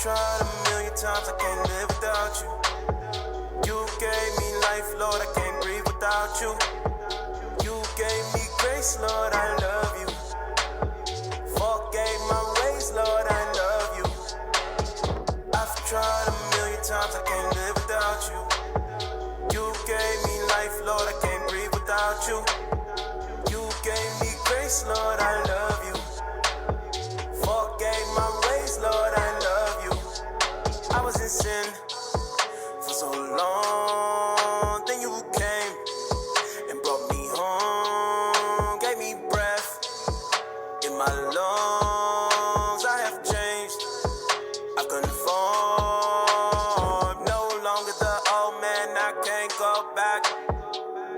tried a million times, I can't live without you. You gave me life, Lord, I can't breathe without you. You gave me grace, Lord, I love you. Forgave my ways, Lord, I love you. I've tried a million times, I can't live without you. You gave me life, Lord, I can't breathe without you. You gave me grace, Lord, I love you. Forgave my ways, Lord, I love you. I was in sin for so long, then you came and brought me home, gave me breath in my lungs. I have changed, I conform. No longer the old man, I can't go back.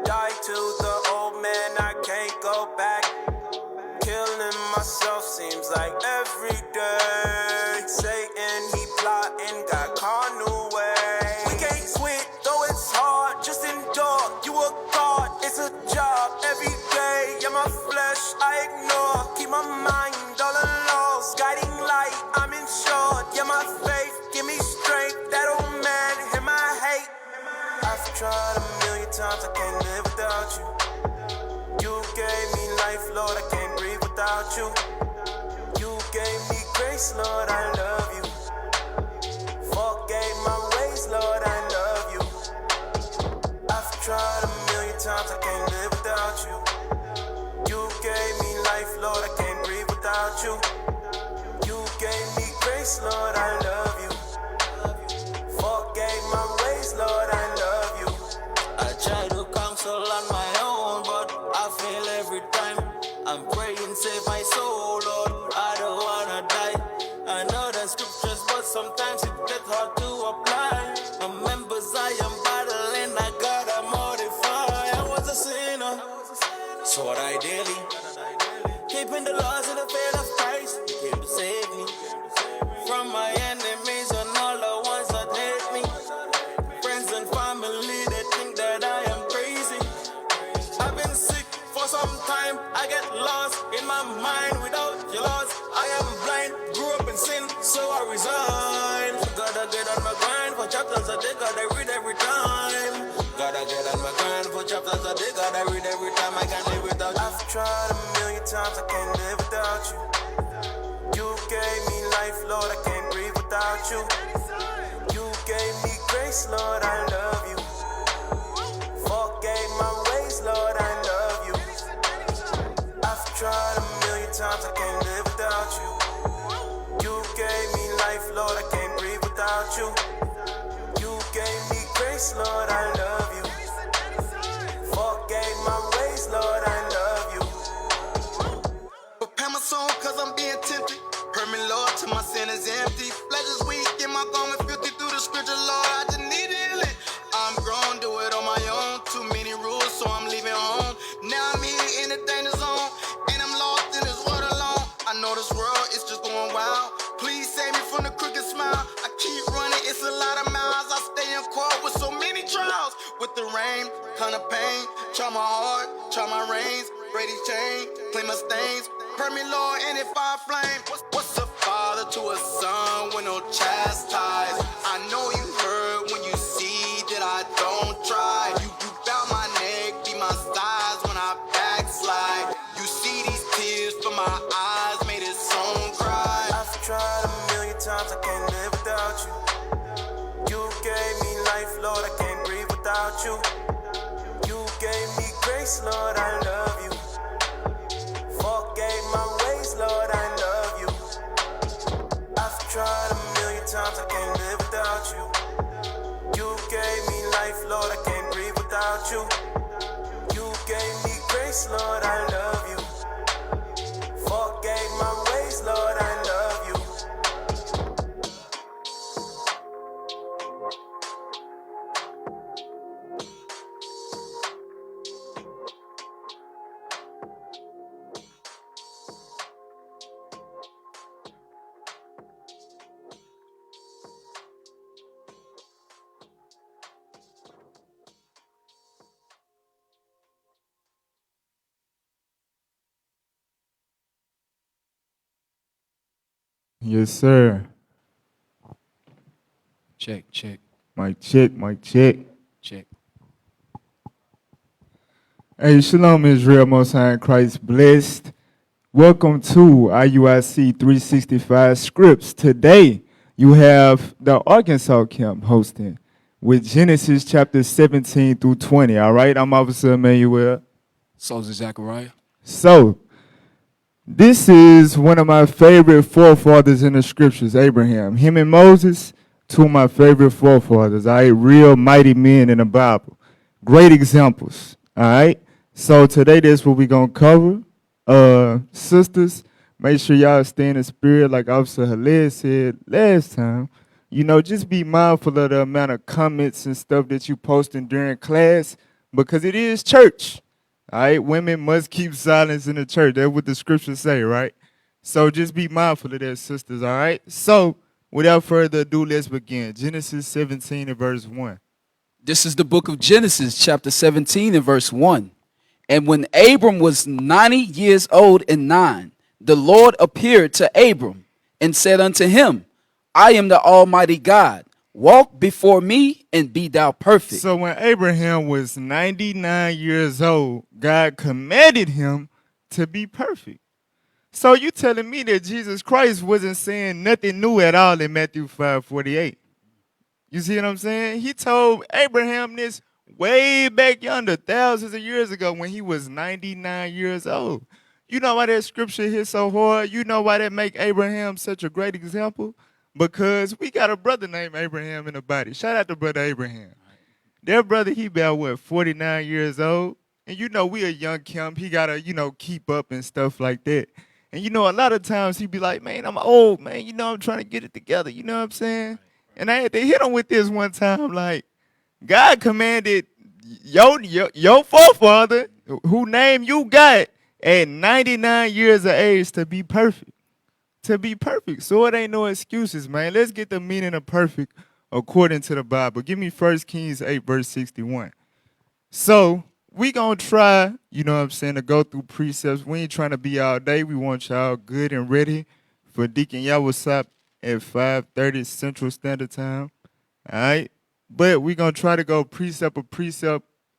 Die to the old man, I can't go back. Killing myself seems like every day. Satan, he plotting, got carnal way. We can't quit, though it's hard, just endure. You a God, it's a job every day. Yeah, my flesh, I ignore. Keep my mind all alone. Guiding light, I'm insured. Yeah, my faith, give me strength. That old man, him I hate. I've tried a million times, I can't live without you. You gave me life, Lord, I can't breathe without you. You gave me grace, Lord, I love you. Forgave my ways, Lord, I love you. I've tried a million times, I can't live without you. You gave me life, Lord, I can't breathe without you. You gave me grace, Lord, I love you. Forgave my ways, Lord, I love you. I try to counsel on my own, but I fail every time. I'm praying, save my soul, Lord. I don't wanna die. I know the scriptures, but sometimes it gets hard to apply. Remembers I am battling, I gotta modify. I was a sinner, so what I daily. Keeping the laws and the faith of Christ, He came to save me from my enemies and all the ones that hate me. Friends and family, they think that I am crazy. I've been sick for some time, I get lost in my mind without your laws. I am blind, grew up in sin, so I resign. Gotta get on my grind for chapters a day, gotta read every time. Gotta get on my grind for chapters a day, gotta read every time. I can't live without you. I've tried a million times, I can't live without you. You gave me life, Lord, I can't breathe without you. You gave me grace, Lord, I love you. Forgave my ways, Lord, I love you. I've tried a million times, I can't live without you. You gave me life, Lord, I can't breathe without you. You gave me grace, Lord, I love you. Forgave my ways, Lord, I love you. Prepare my soul cause I'm being tempted. Hurt me, Lord, till my sin is empty. Flesh is weak and my garment filthy through the scripture, Lord. I just need healing. I'm grown, do it on my own. Too many rules, so I'm leaving home. Now I'm here in the danger zone, and I'm lost in this world alone. I know this world is just going wild. Please save me from the crooked smile. I keep running, it's a lot of miles. I stay in court with so many trials. With the rain, kind of pain. Try my heart, try my reins. Brady's chain, clean my stains. Hurt me, Lord, and if I flame. What's a father to a son with no chastise? I know you heard when you see that I don't try. You bow my neck, be my size when I backslide. You see these tears from my eyes, made this song cry. I've tried a million times, I can't live without you. You gave me life, Lord, I can't breathe without you. You gave me grace, Lord, I love you. Forgave my ways, Lord, I love you. I've tried a million times, I can't live without you. You gave me life, Lord, I can't breathe without you. You gave me grace, Lord, I love you. Forgave my ways, Lord, I love you. Yes, sir. Check, check, Mic check, mic check. check. Hey, Shalom Israel, Most High in Christ blessed. Welcome to IUIC 365 Scripts. Today, you have the Arkansas camp hosting with Genesis chapter 17 through 20. All right, I'm Officer Emmanuel. Soldier Zachariah. So, this is one of my favorite forefathers in the scriptures, Abraham. Him and Moses, two of my favorite forefathers, all right? Real mighty men in the Bible. Great examples, all right? So today, that's what we're going to cover. Sisters, make sure y'all stay in the spirit like Officer Haled said last time. You know, just be mindful of the amount of comments and stuff that you posting during class because it is church. All right, women must keep silence in the church. That's what the scriptures say, right? So just be mindful of that, sisters, all right? So without further ado, let's begin. Genesis 17 and verse 1. This is the book of Genesis, chapter 17 and verse 1. And when Abram was 90 years old and 9, the Lord appeared to Abram and said unto him, I am the Almighty God. Walk before me and be thou perfect. So when Abraham was 99 years old, God commanded him to be perfect. So you telling me that Jesus Christ wasn't saying nothing new at all in Matthew 5:48. You see what I'm saying? He told Abraham this way back yonder, thousands of years ago when he was 99 years old. You know why that scripture hit so hard? You know why that make Abraham such a great example? Because we got a brother named Abraham in the body. Shout out to brother Abraham. That brother, he about, 49 years old? And you know, we a young camp. He got to, keep up and stuff like that. And, a lot of times he be like, man, I'm old, man. I'm trying to get it together. You know what I'm saying? And I had to hit him with this one time, like, God commanded your forefather, who name you got, at 99 years of age to be perfect. To be perfect. So it ain't no excuses, man. Let's get the meaning of perfect according to the Bible. Give me 1 Kings 8, verse 61. So we going to try, to go through precepts. We ain't trying to be all day. We want y'all good and ready for Deacon Yawasop at 5:30 Central Standard Time. All right? But we going to try to go precept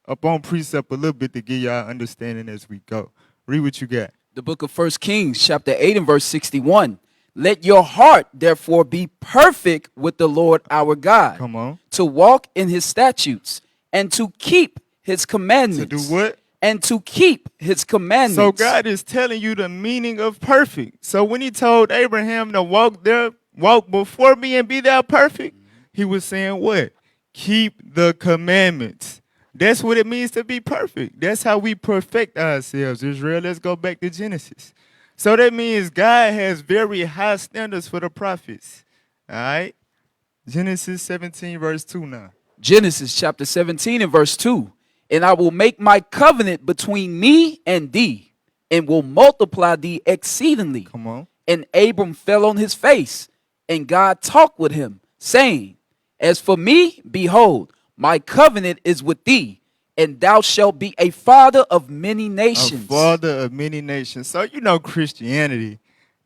upon precept a little bit to give y'all understanding as we go. Read what you got. The book of 1 Kings, chapter 8 and verse 61. Let your heart, therefore, be perfect with the Lord our God. Come on. To walk in his statutes and to keep his commandments. To do what? And to keep his commandments. So God is telling you the meaning of perfect. So when he told Abraham to walk before me and be thou perfect, he was saying what? Keep the commandments. That's what it means to be perfect. That's how we perfect ourselves, Israel. Let's go back to Genesis. So that means God has very high standards for the prophets. All right? Genesis 17, verse 2 now. Genesis chapter 17 and verse 2. And I will make my covenant between me and thee, and will multiply thee exceedingly. Come on. And Abram fell on his face, and God talked with him, saying, As for me, behold, my covenant is with thee, and thou shalt be a father of many nations. A father of many nations. So Christianity,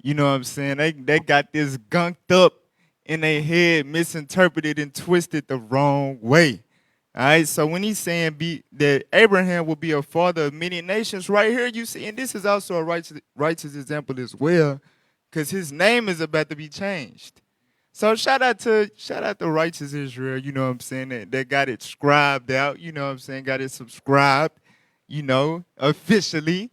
you know what I'm saying? They got this gunked up in their head, misinterpreted and twisted the wrong way. All right, so when he's saying that Abraham will be a father of many nations, right here you see, and this is also a righteous example as well, because his name is about to be changed. So shout out to righteous Israel, you know what I'm saying, that got it scribed out, you know what I'm saying, got it subscribed, officially.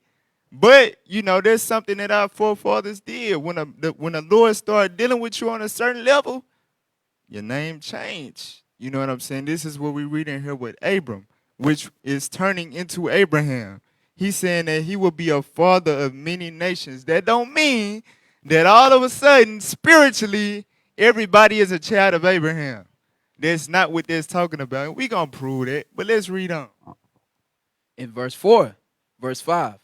But, there's something that our forefathers did. When the Lord started dealing with you on a certain level, your name changed. You know what I'm saying? This is what we read in here with Abram, which is turning into Abraham. He's saying that he will be a father of many nations. That don't mean that all of a sudden, spiritually, everybody is a child of Abraham. That's not what that's talking about. We're going to prove that, but let's read on. In verse 4, verse 5.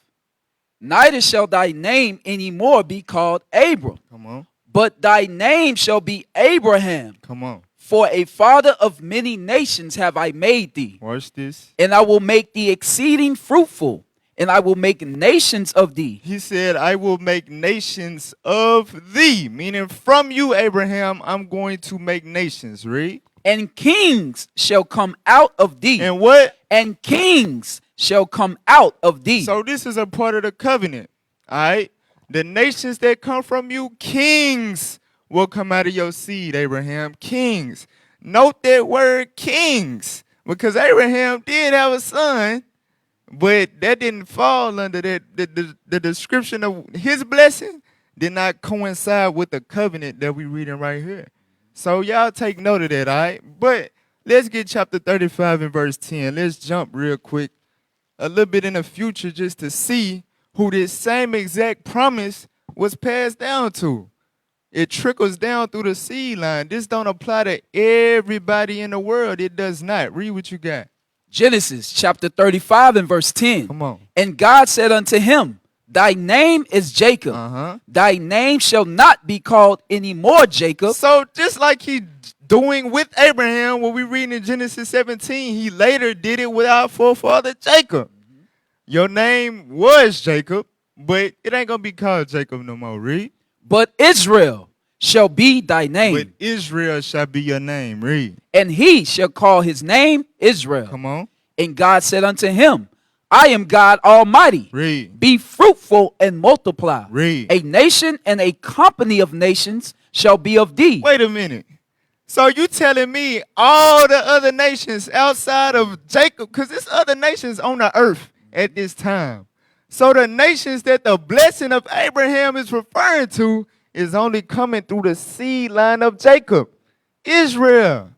Neither shall thy name any more be called Abram. Come on. But thy name shall be Abraham. Come on. For a father of many nations have I made thee. Watch this. And I will make thee exceeding fruitful, and I will make nations of thee. He said, I will make nations of thee, meaning from you, Abraham, I'm going to make nations. Read. And kings shall come out of thee. And what? And kings shall come out of thee. So this is a part of the covenant. All right. The nations that come from you, kings will come out of your seed, Abraham. Kings. Note that word kings, because Abraham did have a son, but that didn't fall under that. The description of his blessing did not coincide with the covenant that we're reading right here. So y'all take note of that, all right? But let's get chapter 35 and verse 10. Let's jump real quick a little bit in the future just to see who this same exact promise was passed down to. It trickles down through the seed line. This don't apply to everybody in the world. It does not. Read what you got. Genesis chapter 35 and verse 10. Come on. And God said unto him, Thy name is Jacob. Thy name shall not be called any more Jacob. So just like he doing with Abraham, what we read in Genesis 17, he later did it with our forefather Jacob. Your name was Jacob, but it ain't going to be called Jacob no more. Read. But Israel shall be thy name. But Israel shall be your name. Read. And he shall call his name Israel. Come on. And God said unto him, I am God Almighty. Read. Be fruitful and multiply. Read. A nation and a company of nations shall be of thee. Wait a minute. So you telling me all the other nations outside of Jacob, because there's other nations on the earth at this time. So the nations that the blessing of Abraham is referring to is only coming through the seed line of Jacob, Israel.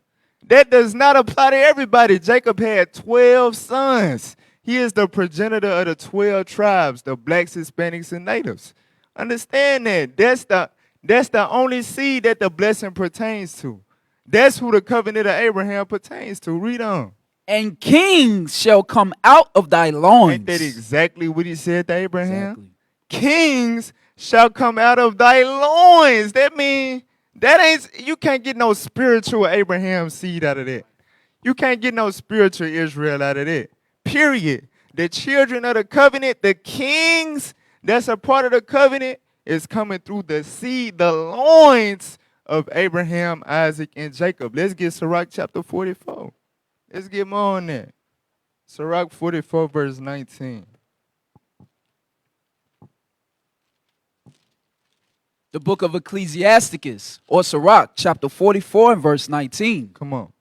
That does not apply to everybody. Jacob had 12 sons. He is the progenitor of the 12 tribes, the blacks, Hispanics, and natives. Understand that. That's the only seed that the blessing pertains to. That's who the covenant of Abraham pertains to. Read on. And kings shall come out of thy loins. Ain't that exactly what he said to Abraham? Exactly. Kings shall come out of thy loins. That means you can't get no spiritual Abraham seed out of that. You can't get no spiritual Israel out of that. Period. The children of the covenant, the kings that's a part of the covenant, is coming through the seed, the loins of Abraham, Isaac, and Jacob. Let's get Sirach chapter 44. Let's get more on that. Sirach 44, verse 19. The book of Ecclesiasticus, or Sirach, chapter 44 and verse 19. Come on.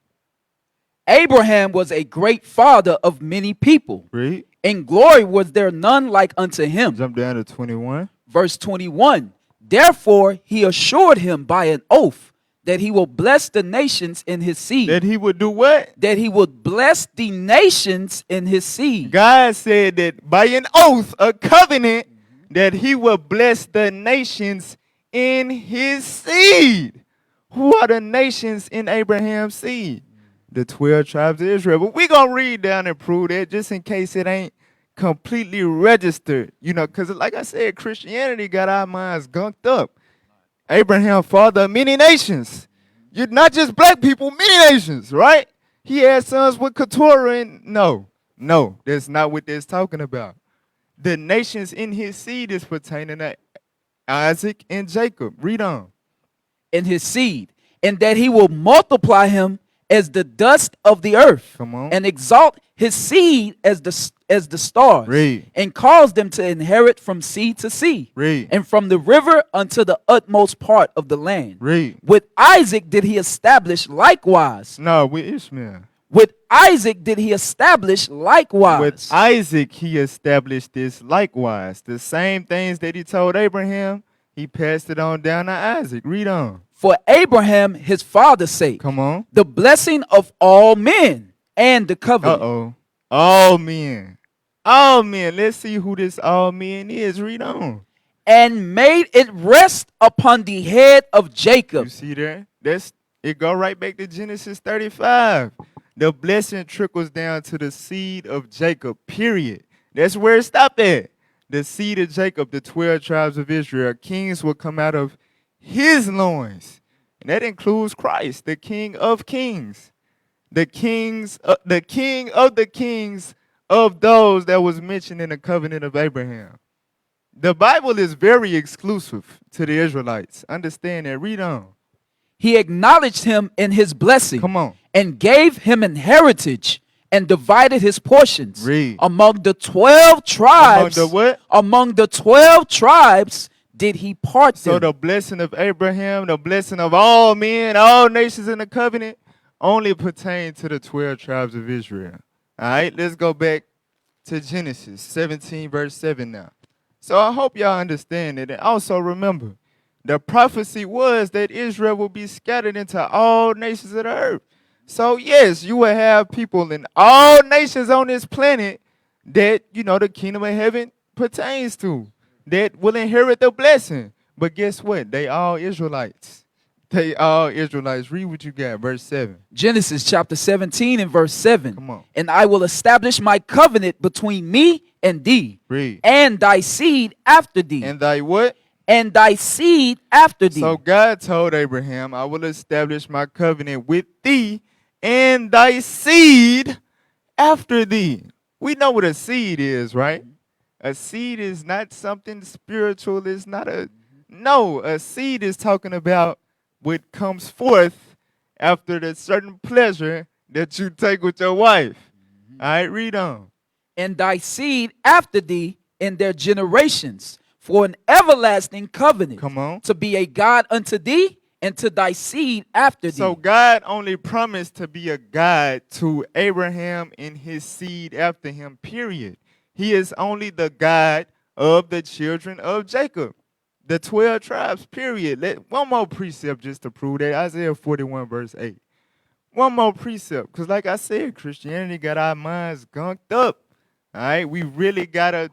Abraham was a great father of many people. Read. In glory was there none like unto him. Jump down to 21. Verse 21. Therefore he assured him by an oath that he will bless the nations in his seed. That he would do what? That he would bless the nations in his seed. God said that by an oath, a covenant, that he will bless the nations in his seed. Who are the nations in Abraham's seed? The 12 tribes of Israel. But we're going to read down and prove that just in case it ain't completely registered. You know, because like I said, Christianity got our minds gunked up. Abraham, father of many nations. You're not just black people, many nations, right? He had sons with Keturah and no, that's not what that's talking about. The nations in his seed is pertaining to Isaac and Jacob. Read on. In his seed, and that he will multiply him as the dust of the earth. Come on. And exalt his seed as the stars. Read. And cause them to inherit from sea to sea. Read. And from the river unto the utmost part of the land. Read. With Isaac did he establish likewise. No, with Ishmael. With Isaac did he establish likewise. With Isaac he established this likewise. The same things that he told Abraham, he passed it on down to Isaac. Read on. For Abraham his father's sake. Come on. The blessing of all men and the covenant. Uh-oh. All men. All men. Let's see who this all men is. Read on. And made it rest upon the head of Jacob. You see there? It go right back to Genesis 35. The blessing trickles down to the seed of Jacob, period. That's where it stopped at. The seed of Jacob, the 12 tribes of Israel. Kings will come out of his loins. And that includes Christ, the King of kings. The king of the kings of those that was mentioned in the covenant of Abraham. The Bible is very exclusive to the Israelites. Understand that. Read on. He acknowledged him in his blessing. Come on. And gave him an heritage and divided his portions. Read. Among the 12 tribes. Among the what? Among the 12 tribes did he part So them. the blessing of Abraham, the blessing of all men, all nations in the covenant, only pertain to the 12 tribes of Israel. All right, let's go back to Genesis 17, verse 7 now. So I hope y'all understand it. And also remember, the prophecy was that Israel will be scattered into all nations of the earth. So yes, you will have people in all nations on this planet that, the kingdom of heaven pertains to, that will inherit the blessing. But guess what? They all Israelites. They all Israelites. Read what you got, verse 7. Genesis chapter 17 and verse 7. Come on. And I will establish my covenant between me and thee. Read. And thy seed after thee. And thy what? And thy seed after thee. So God told Abraham, I will establish my covenant with thee and thy seed after thee. We know what a seed is, right? A seed is not something spiritual. It's not no, a seed is talking about what comes forth after the certain pleasure that you take with your wife. All right, read on. And thy seed after thee in their generations, for an everlasting covenant. Come on. To be a God unto thee and to thy seed after thee. So God only promised to be a God to Abraham and his seed after him, period. He is only the God of the children of Jacob, the 12 tribes, period. One more precept just to prove that. Isaiah 41, verse 8. One more precept, because like I said, Christianity got our minds gunked up. All right, we really got to,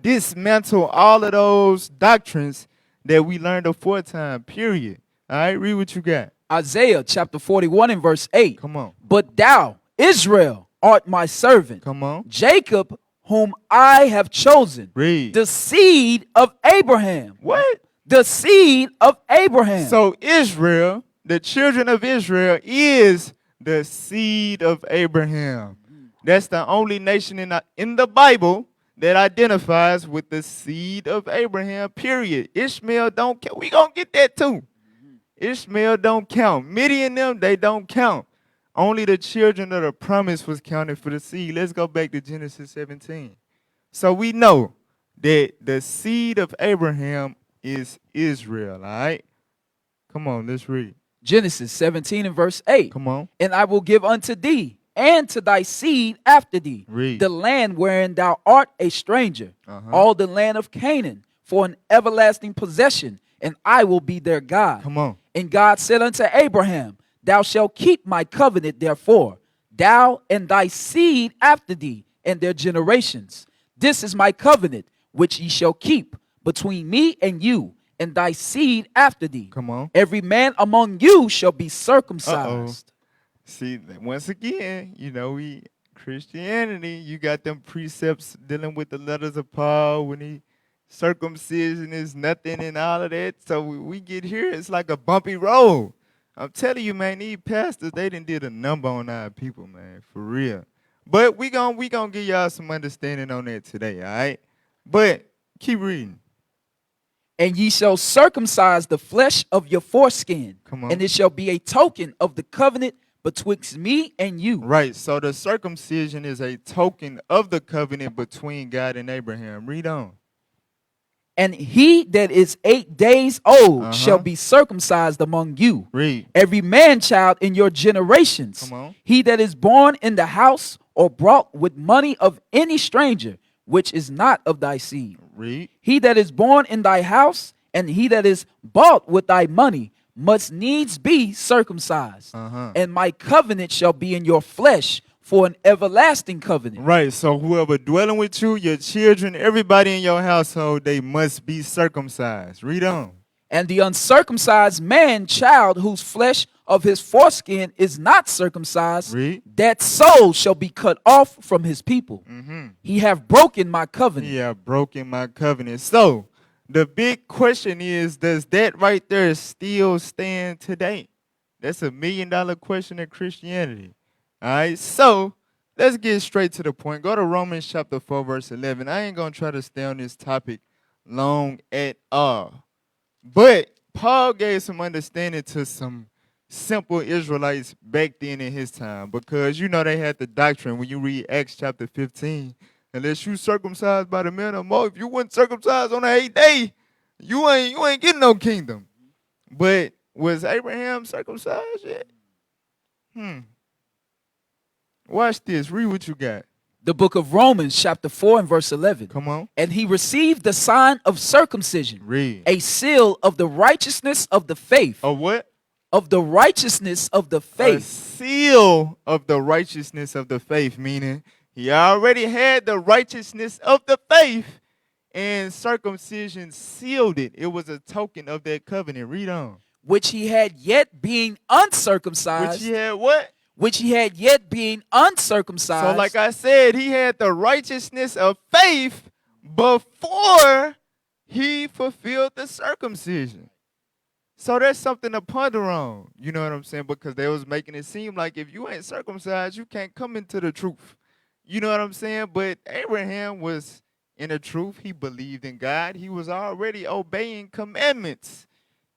dismantle all of those doctrines that we learned aforetime, period. All right, read what you got. Isaiah chapter 41 and verse 8. Come on. But thou, Israel, art my servant. Come on. Jacob, whom I have chosen. Read. The seed of Abraham. What? The seed of Abraham. So Israel, the children of Israel, is the seed of Abraham. That's the only nation in the Bible that identifies with the seed of Abraham, period. Ishmael don't count. We gonna get that too. Ishmael don't count. Midian them, they don't count. Only the children of the promise was counted for the seed. Let's go back to Genesis 17. So we know that the seed of Abraham is Israel, all right? Come on, let's read. Genesis 17 and verse 8. Come on. And I will give unto thee and to thy seed after thee Read. the land wherein thou art a stranger, all the land of Canaan, for an everlasting possession, and I will be their God. Come on. And God said unto Abraham, thou shalt keep my covenant, therefore, thou and thy seed after thee and their generations. This is my covenant, which ye shall keep between me and you and thy seed after thee. Come on. Every man among you shall be circumcised. See, once again, Christianity, you got them precepts dealing with the letters of Paul when circumcision is nothing and all of that. So we get here, it's like a bumpy road. I'm telling you, man, these pastors, they done did a number on our people, man, for real. But we gonna give y'all some understanding on that today, all right? But keep reading. And ye shall circumcise the flesh of your foreskin, Come on. and it shall be a token of the covenant betwixt me and you. Right, so the circumcision is a token of the covenant between God and Abraham. Read on. And he that is 8 days old shall be circumcised among you. Read. Every man child in your generations. Come on. He that is born in the house or brought with money of any stranger, which is not of thy seed. Read. He that is born in thy house, and he that is bought with thy money, must needs be circumcised. And my covenant shall be in your flesh for an everlasting covenant. Right, so whoever dwelling with you, your children, everybody in your household, they must be circumcised. Read on. And the uncircumcised man child whose flesh of his foreskin is not circumcised, Read. that soul shall be cut off from his people. He have broken my covenant. Yeah, broken my covenant. So the big question is, does that right there still stand today? That's $1 million question in Christianity. All right, so let's get straight to the point. Go to Romans chapter 4, verse 11. I ain't going to try to stay on this topic long at all. But Paul gave some understanding to some simple Israelites back then in his time, because you know they had the doctrine when you read Acts chapter 15, unless you circumcised by the man of Moses, if you weren't circumcised on the 8th day, you ain't getting no kingdom. But was Abraham circumcised yet? Watch this. Read what you got. The book of Romans, chapter 4 and verse 11. Come on. And he received the sign of circumcision, Read. a seal of the righteousness of the faith. A what? Of the righteousness of the A faith. seal of the righteousness of the faith, meaning he already had the righteousness of the faith, and circumcision sealed it. It was a token of that covenant. Read on. Which he had yet being uncircumcised. Which he had what? Which he had yet being uncircumcised. So like I said, he had the righteousness of faith before he fulfilled the circumcision. So that's something to ponder on. You know what I'm saying? Because they was making it seem like if you ain't circumcised, you can't come into the truth. You know what I'm saying? But Abraham was in the truth. He believed in God. He was already obeying commandments.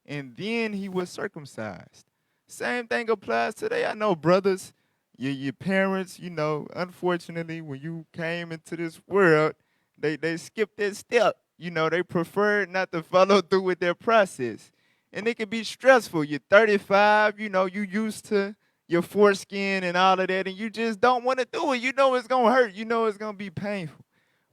And then he was circumcised. Same thing applies today. I know brothers, your parents, you know, unfortunately, when you came into this world, they skipped that step. You know, they preferred not to follow through with their process. And it can be stressful. You're 35, you know, you used to your foreskin and all of that, and you just don't want to do it. You know it's going to hurt. You know it's going to be painful.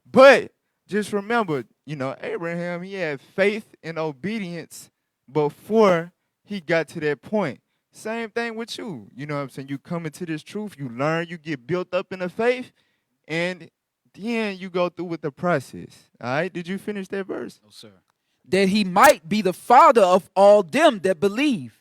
But just remember, you know, Abraham, he had faith and obedience before he got to that point. Same thing with you. You know what I'm saying? You come into this truth, you learn, you get built up in the faith, and then you go through with the process. All right? Did you finish that verse? No, sir. That he might be the father of all them that believe,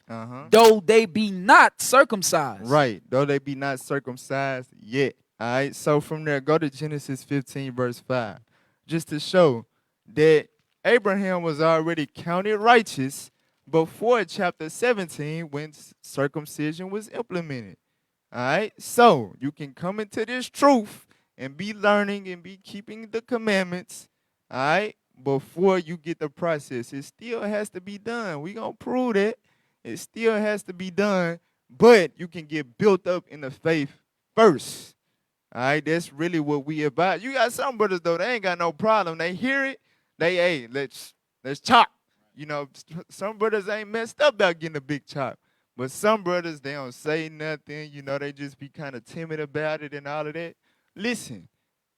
though they be not circumcised. Right. Though they be not circumcised yet. All right? So from there, go to Genesis 15, verse 5. Just to show that Abraham was already counted righteous before chapter 17 when circumcision was implemented. All right? So you can come into this truth and be learning and be keeping the commandments, all right, before you get the process. It still has to be done. We're going to prove that. It still has to be done, but you can get built up in the faith first. All right? That's really what we about. You got some brothers, though, they ain't got no problem. They hear it. Hey, let's chop. You know, some brothers ain't messed up about getting a big chop. But some brothers, they don't say nothing. You know, they just be kind of timid about it and all of that. Listen,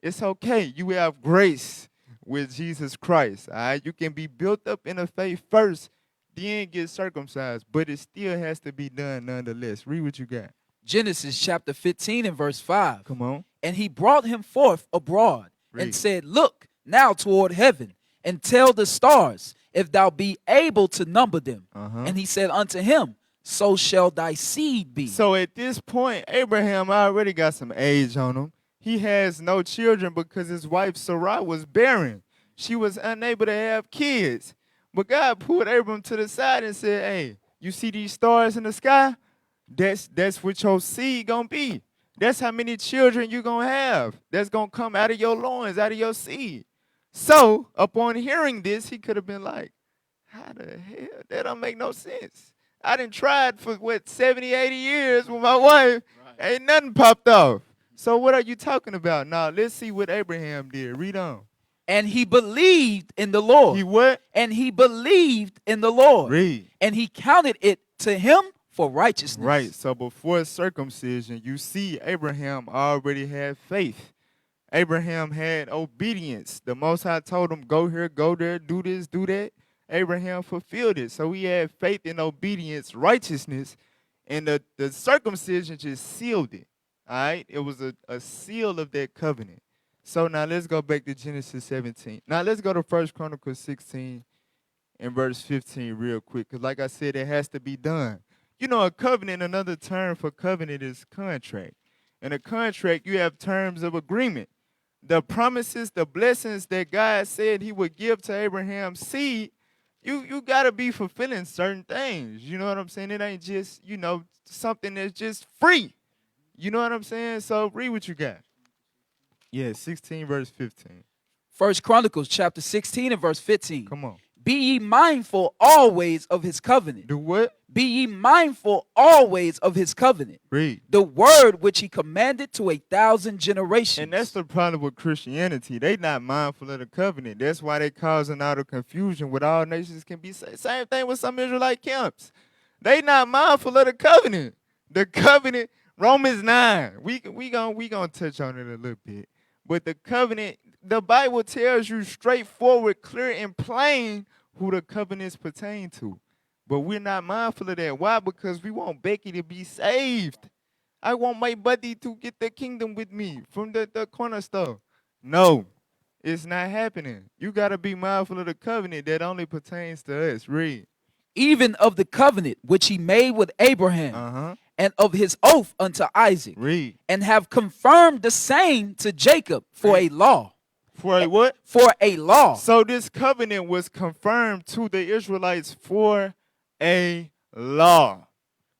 it's okay. You have grace with Jesus Christ. All right? You can be built up in the faith first, then get circumcised. But it still has to be done nonetheless. Read what you got. Genesis chapter 15 and verse 5. Come on. And he brought him forth abroad Read. and said, Look now toward heaven and tell the stars, if thou be able to number them. And he said unto him, so shall thy seed be. So at this point, Abraham already got some age on him. He has no children because his wife Sarai was barren. She was unable to have kids. But God pulled Abram to the side and said, hey, you see these stars in the sky? That's what your seed gonna be. That's how many children you gonna have. That's gonna come out of your loins, out of your seed. So, upon hearing this, he could have been like, how the hell? That don't make no sense. I done tried for, 70, 80 years with my wife. Right. Ain't nothing popped off. So what are you talking about? Now, let's see what Abraham did. Read on. And he believed in the Lord. He what? And he believed in the Lord. Read. And he counted it to him for righteousness. Right. So before circumcision, you see Abraham already had faith. Abraham had obedience. The Most High told him, go here, go there, do this, do that. Abraham fulfilled it. So he had faith and obedience, righteousness, and the circumcision just sealed it. All right? It was a seal of that covenant. So now let's go back to Genesis 17. Now let's go to 1 Chronicles 16 and verse 15 real quick, because like I said, it has to be done. You know, a covenant, another term for covenant is contract. In a contract, you have terms of agreement. The promises, the blessings that God said he would give to Abraham's seed, you got to be fulfilling certain things. You know what I'm saying? It ain't just, you know, something that's just free. You know what I'm saying? So read what you got. Yeah, 16 verse 15. 1 Chronicles chapter 16 and verse 15. Come on. Be ye mindful always of his covenant. Do what? Be ye mindful always of his covenant. Read. The word which he commanded to 1,000 generations. And that's the problem with Christianity. They not mindful of the covenant. That's why they causing all the confusion with all nations can be saved. Same thing with some Israelite camps. They not mindful of the covenant. The covenant, Romans 9. We gonna touch on it a little bit. But the covenant, the Bible tells you straightforward, clear, and plain who the covenants pertain to. But we're not mindful of that. Why? Because we want Becky to be saved. I want my buddy to get the kingdom with me from the corner store. No, it's not happening. You got to be mindful of the covenant that only pertains to us. Read. Even of the covenant which he made with Abraham, and of his oath unto Isaac, Read. and have confirmed the same to Jacob for a law. For a what? For a law. So this covenant was confirmed to the Israelites for a law.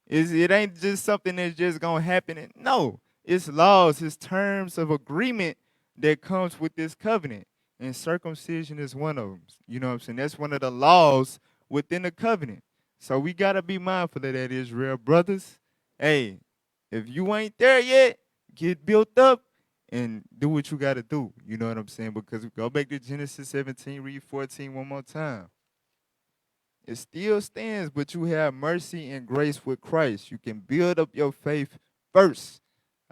It ain't just something that's just going to happen. No, it's laws, it's terms of agreement that comes with this covenant. And circumcision is one of them. You know what I'm saying? That's one of the laws within the covenant. So we got to be mindful of that, Israel brothers. Hey, if you ain't there yet, get built up and do what you got to do. You know what I'm saying? Because go back to Genesis 17, read 14 one more time. It still stands, but you have mercy and grace with Christ. You can build up your faith first.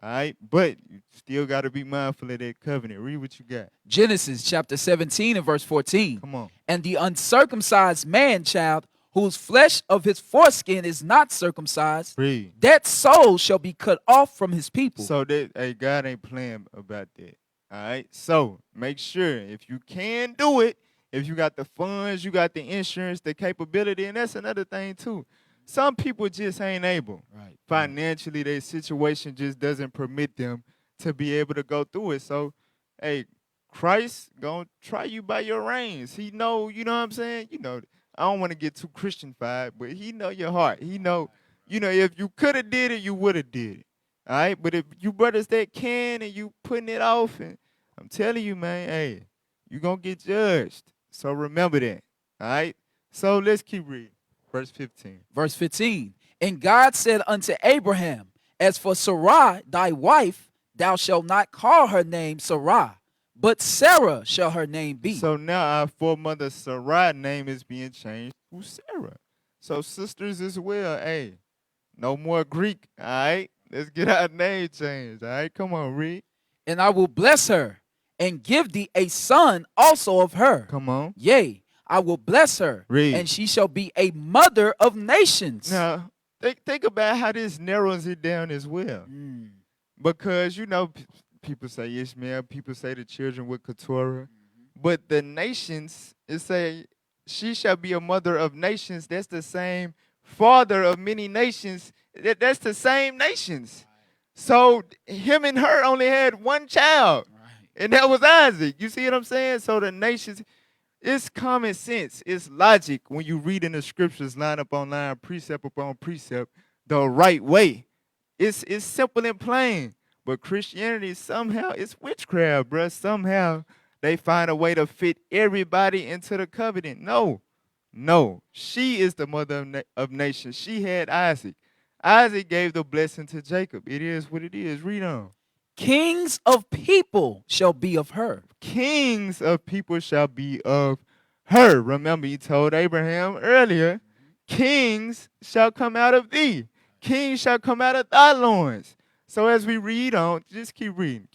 All right? But you still got to be mindful of that covenant. Read what you got. Genesis chapter 17 and verse 14. Come on. And the uncircumcised man child, whose flesh of his foreskin is not circumcised, Read. that soul shall be cut off from his people. So that, hey, God ain't playing about that. All right? So make sure if you can do it, if you got the funds, you got the insurance, the capability, and that's another thing too. Some people just ain't able. Right. Financially, their situation just doesn't permit them to be able to go through it. So, hey, Christ gonna try you by your reins. He know, you know what I'm saying? You know, I don't want to get too Christian-fied, but he know your heart. He know, if you could have did it, you would have did it. All right? But if you brothers that can and you putting it off, and I'm telling you, man, hey, you gonna get judged. So remember that. All right? So let's keep reading. Verse 15. Verse 15. And God said unto Abraham, as for Sarai, thy wife, thou shalt not call her name Sarai, but Sarah shall her name be. So now our foremother Sarai name is being changed to Sarah. So sisters as well, hey, no more Greek, all right? Let's get our name changed, all right? Come on, read. And I will bless her, and give thee a son also of her. Come on. Yea, I will bless her, Read. and she shall be a mother of nations. Now, think about how this narrows it down as well. Because, people say Ishmael, people say the children with Keturah. But the nations, it say, she shall be a mother of nations. That's the same father of many nations. That's the same nations. So him and her only had one child. And that was Isaac. You see what I'm saying? So the nations, it's common sense. It's logic when you read in the scriptures line upon line, precept upon precept, the right way. It's simple and plain. But Christianity, somehow, it's witchcraft, bruh. Somehow they find a way to fit everybody into the covenant. No. She is the mother of nations. She had Isaac. Isaac gave the blessing to Jacob. It is what it is. Read on. Kings of people shall be of her. Kings of people shall be of her. Remember, he told Abraham earlier, kings shall come out of thee. Kings shall come out of thy loins. So as we read on, just keep reading.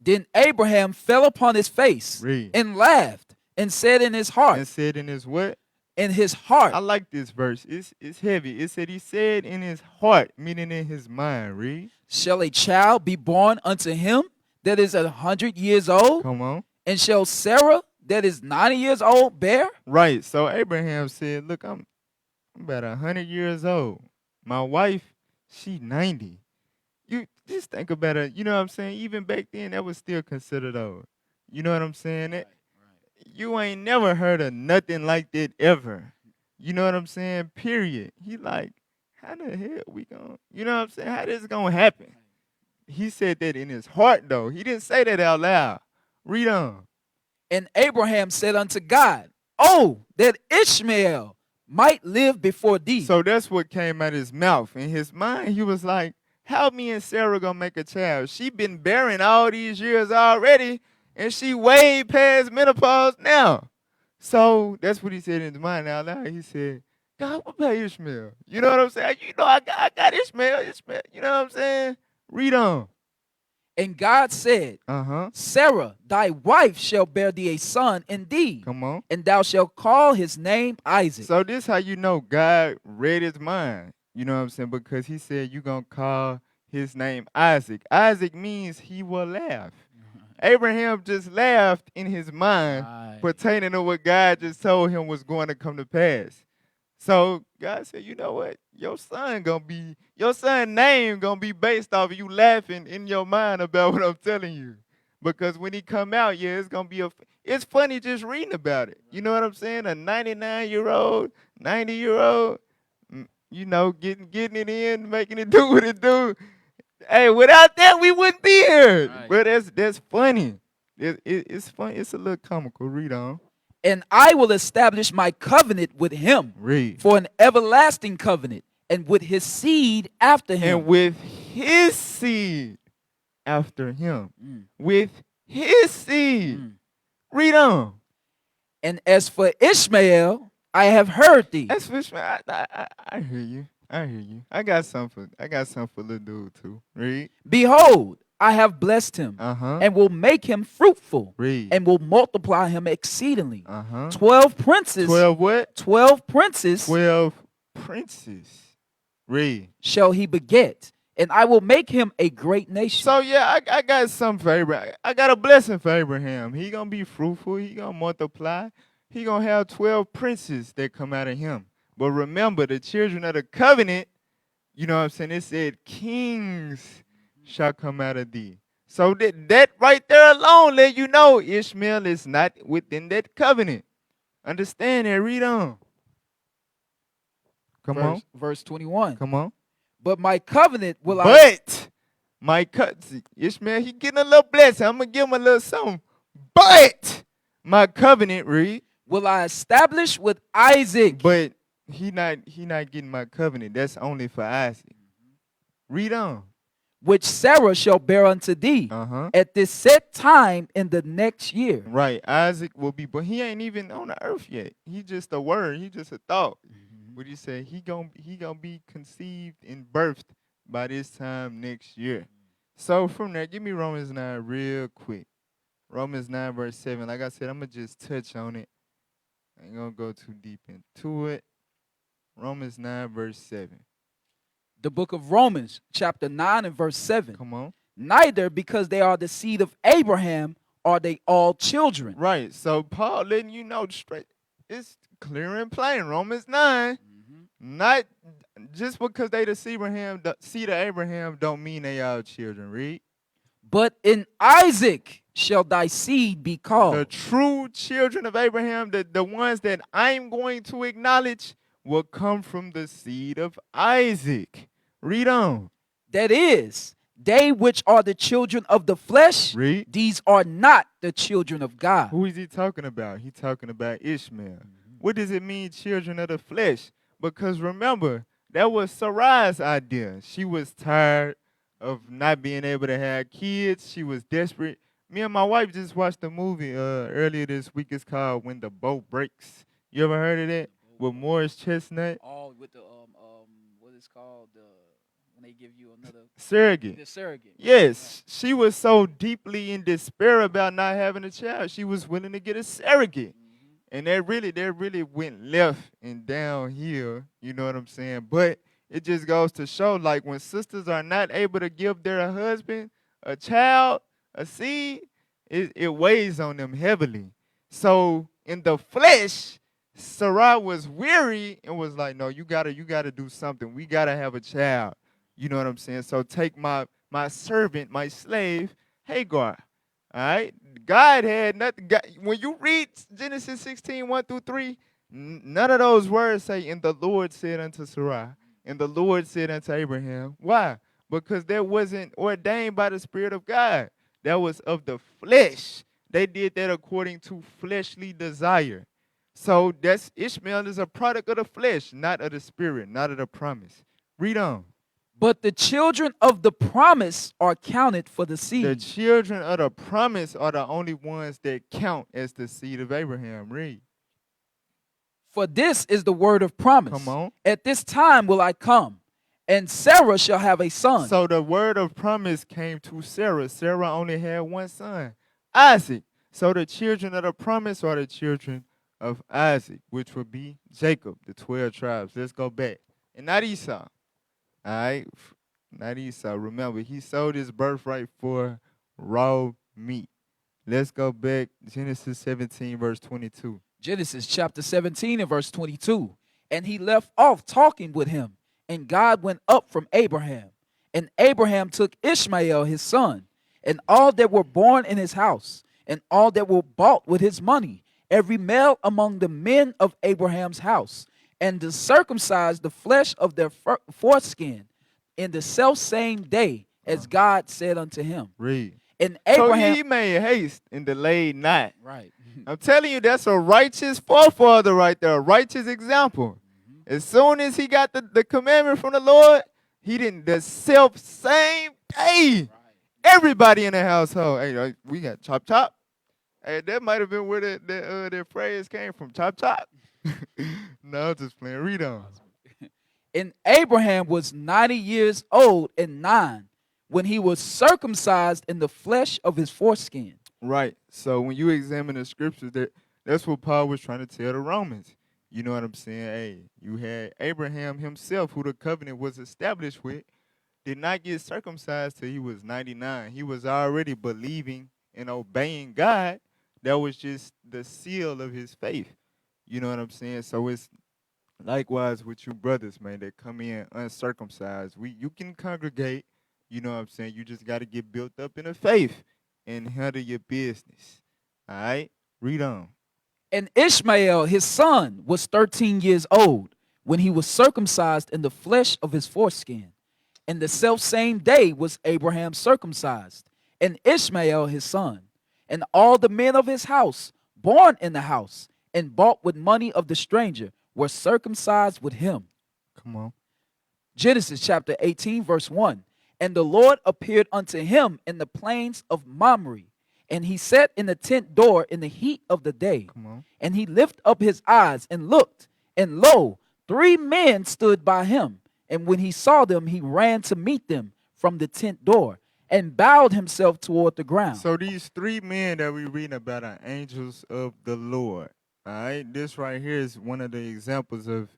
Then Abraham fell upon his face Read. and laughed and said in his heart. And said in his what? In his heart. I like this verse. It's heavy. It said he said in his heart, meaning in his mind. Read. Shall a child be born unto him that is 100 years old? Come on. And shall Sarah that is 90 years old bear? Right. So Abraham said, look, I'm about 100 years old. My wife, she 90. You just think about it. You know what I'm saying? Even back then, that was still considered old. You know what I'm saying? Right. You ain't never heard of nothing like that ever. You know what I'm saying? Period. He like, how the hell we going? You know what I'm saying? How this gonna happen? He said that in his heart, though. He didn't say that out loud. Read on. And Abraham said unto God, Oh, that Ishmael might live before thee. So that's what came out of his mouth. In his mind, he was like, how me and Sarah gonna make a child? She been barren all these years already, and she way past menopause now. So that's what he said in his mind out loud. He said, God, what about Ishmael? You know what I'm saying? You know, I got Ishmael. You know what I'm saying? Read on. And God said, Uh-huh. Sarah, thy wife, shall bear thee a son indeed, Come on. and thou shalt call his name Isaac. So this how you know God read his mind. You know what I'm saying? Because he said you going to call his name Isaac. Isaac means he will laugh. Abraham just laughed in his mind Right. pertaining to what God just told him was going to come to pass. So God said, you know what? Your son name gonna be based off of you laughing in your mind about what I'm telling you. Because when he come out, yeah, it's gonna be it's funny just reading about it. You know what I'm saying? A 99-year-old, 90-year-old, you know, getting it in, making it do what it do. Hey, without that, we wouldn't be here. Right. But that's funny. It's funny. It's a little comical. Read on. And I will establish my covenant with him Read. for an everlasting covenant, and with his seed after him. And with his seed after him. Mm. With his seed. Mm. Read on. And as for Ishmael, I have heard thee. That's fish, man. I hear you. I hear you. I got something for little dude too. Read. Behold, I have blessed him, Uh-huh. and will make him fruitful, Read. and will multiply him exceedingly. Uh-huh. 12 princes. 12 what? 12 princes 12 princes. Read. shall he beget, and I will make him a great nation. So yeah, I got something for Abraham. I got a blessing for Abraham. He gonna be fruitful. He gonna multiply. He gonna have 12 princes that come out of him. But remember, the children of the covenant, you know what I'm saying? It said kings shall come out of thee. So that right there alone let you know Ishmael is not within that covenant. Understand that? Read on. Come on. Verse 21. Come on. But my covenant will I But my Ishmael, he getting a little blessing. I'm gonna give him a little something. But my covenant, read. will I establish with Isaac. But he not getting my covenant. That's only for Isaac. Read on. Which Sarah shall bear unto thee Uh-huh. at this set time in the next year. Right. Isaac will be, but he ain't even on the earth yet. He just a word. He just a thought. What do you say? He gonna be conceived and birthed by this time next year. So from there, give me Romans 9 real quick. Romans 9 verse 7. Like I said, I'm gonna just touch on it. I ain't gonna go too deep into it. Romans 9 verse 7. The book of Romans, chapter 9 and verse 7. Come on. Neither because they are the seed of Abraham are they all children. Right. So Paul letting you know straight. It's clear and plain. Romans 9. Not just because they the seed of Abraham don't mean they all children. Read. But in Isaac shall thy seed be The called. true children of Abraham, the ones that I'm going to acknowledge, will come from the seed of Isaac. Read on. That is, they which are the children of the flesh, Read. these are not the children of God. Who is he talking about? He talking about Ishmael. What does it mean, children of the flesh? Because remember, that was Sarai's idea. She was tired of not being able to have kids. She was desperate. Me and my wife just watched a movie earlier this week. It's called When the Boat Breaks. You ever heard of that? With Morris Chestnut? All with the what is called when they give you another Surrogate. the surrogate. Yes, she was so deeply in despair about not having a child. She was willing to get a surrogate. And that really went left and downhill, you know what I'm saying? But it just goes to show, like, when sisters are not able to give their husband a child, a seed, it weighs on them heavily. So in the flesh, Sarai was weary and was like, no, you gotta do something. We gotta have a child. You know what I'm saying? So take my servant, my slave, Hagar. All right? God had nothing. When you read Genesis 16, 1 through 3, none of those words say, and the Lord said unto Sarai, and the Lord said unto Abraham. Why? Because that wasn't ordained by the Spirit of God. That was of the flesh. They did that according to fleshly desire. So that's Ishmael is a product of the flesh, not of the spirit, not of the promise. Read on. But the children of the promise are counted for the The seed. children of the promise are the only ones that count as the seed of Abraham. Read. For this is the word of promise. Come on. At this time will I come, and Sarah shall have a son. So the word of promise came to Sarah. Sarah only had one son, Isaac. So the children of the promise are the children of Isaac, which would be Jacob, the 12 tribes. Let's go back. And not Esau. All right? Not Esau. Remember, he sold his birthright for raw meat. Let's go back. Genesis 17, verse 22. Genesis chapter 17 and verse 22. And he left off talking with him, and God went up from Abraham. And Abraham took Ishmael his son, and all that were born in his house, and all that were bought with his money, every male among the men of Abraham's house, and to circumcise the flesh of their foreskin in the selfsame day, as God said unto him. Read. And So Abraham, he made haste and delayed not. right. I'm telling you, that's a righteous forefather right there, a righteous example. As soon as he got the commandment from the Lord, he didn't, the self same day. Everybody in the household, hey, we got chop chop. Hey, that might have been where that phrase came from, chop chop. No, I'm just playing. Read on. And Abraham was 90 years old and 9 when he was circumcised in the flesh of his foreskin. Right. So when you examine the scriptures, that's what Paul was trying to tell the Romans. You know what I'm saying? Hey, you had Abraham himself, who the covenant was established with, did not get circumcised till he was 99. He was already believing and obeying God. That was just the seal of his faith. You know what I'm saying? So it's likewise with you brothers, man, that come in uncircumcised. You can congregate, you know what I'm saying? You just got to get built up in the faith and handle your business. All right? Read on. And Ishmael, his son, was 13 years old when he was circumcised in the flesh of his foreskin. And the selfsame day was Abraham circumcised, and Ishmael his son, and all the men of his house, born in the house, and bought with money of the stranger, were circumcised with him. Come on. Genesis chapter 18, verse 1. And the Lord appeared unto him in the plains of Mamre, and he sat in the tent door in the heat of the day. Come on. And he lifted up his eyes and looked, and lo, 3 men stood by him. And when he saw them, he ran to meet them from the tent door, and bowed himself toward the ground. So these 3 men that we reading about are angels of the Lord. All right? This right here is one of the examples of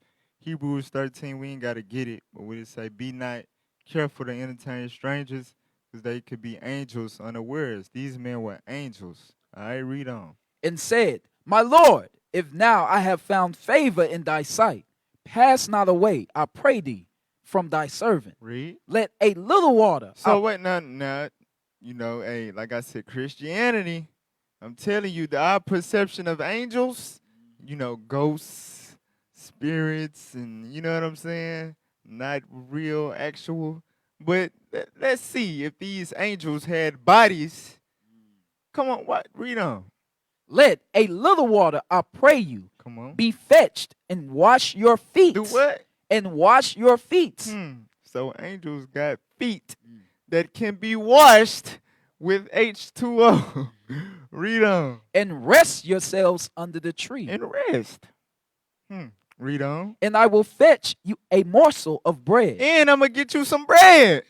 Hebrews 13. We ain't got to get it, but we just say, be not careful to entertain strangers, because they could be angels unawares. These men were angels. All right, read on. And said, My Lord, if now I have found favor in thy sight, pass not away, I pray thee, from thy servant. Read. Let a little water. So wait, now, you know, hey, like I said, Christianity, I'm telling you, our perception of angels, you know, ghosts, spirits, and you know what I'm saying? Not real, actual. But let's see if these angels had bodies. Come on, what? Read on. Let a little water, I pray you, Come on. be fetched, and wash your feet. Do what? And wash your feet. So angels got feet that can be washed with H2O. Read on. And rest yourselves under the tree. And rest. Read on. And I will fetch you a morsel of bread. And I'm going to get you some bread.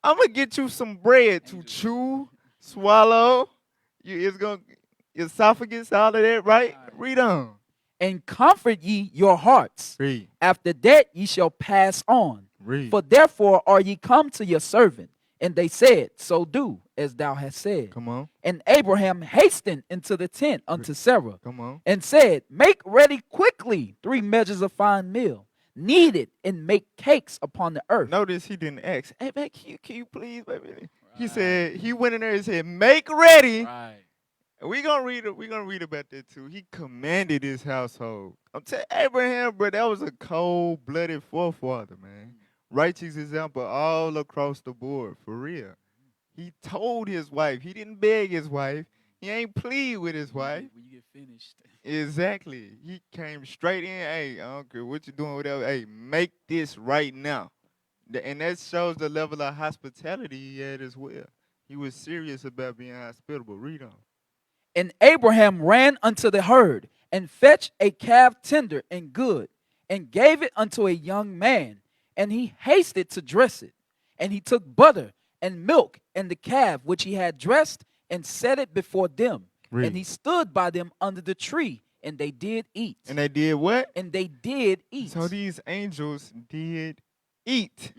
I'm going to get you some bread to chew, swallow. It's going to esophagus, all of that, right? Read on. And comfort ye your hearts. Read. After that ye shall pass on. Read. For therefore are ye come to your servant. And they said, So do as thou hast said. Come on. And Abraham hastened into the tent unto Sarah, Come on. and said, Make ready quickly 3 measures of fine meal, knead it, and make cakes upon the earth. Notice he didn't ask, hey, man, can you please, baby? He said, he went in there and said, make ready. Right. We're gonna read about that too. He commanded his household. I'm telling Abraham, bro, that was a cold-blooded forefather, man. Righteous example all across the board, for real. He told his wife. He didn't beg his wife. He ain't plead with his wife. When you get finished. Exactly. He came straight in. Hey, I don't care what you doing, whatever. Hey, make this right now. And that shows the level of hospitality he had as well. He was serious about being hospitable. Read on. And Abraham ran unto the herd, and fetched a calf tender and good, and gave it unto a young man, and he hasted to dress it. And he took butter and milk and the calf which he had dressed, and set it before them. Read. And he stood by them under the tree, and they did eat. And they did what? And they did eat. So these angels did eat.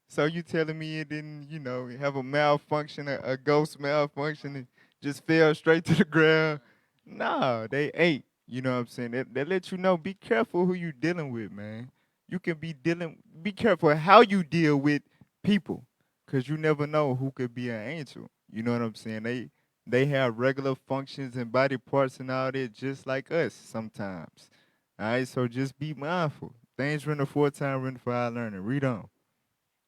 So you telling me it didn't, have a malfunction, a ghost malfunction, and just fell straight to the ground? No, they ate. You know what I'm saying? They let you know, be careful who you dealing with, man. You can be careful how you deal with people, because you never know who could be an angel. You know what I'm saying? They have regular functions and body parts and all that just like us sometimes. All right, so just be mindful. Things written aforetime, written for our learning. Read on.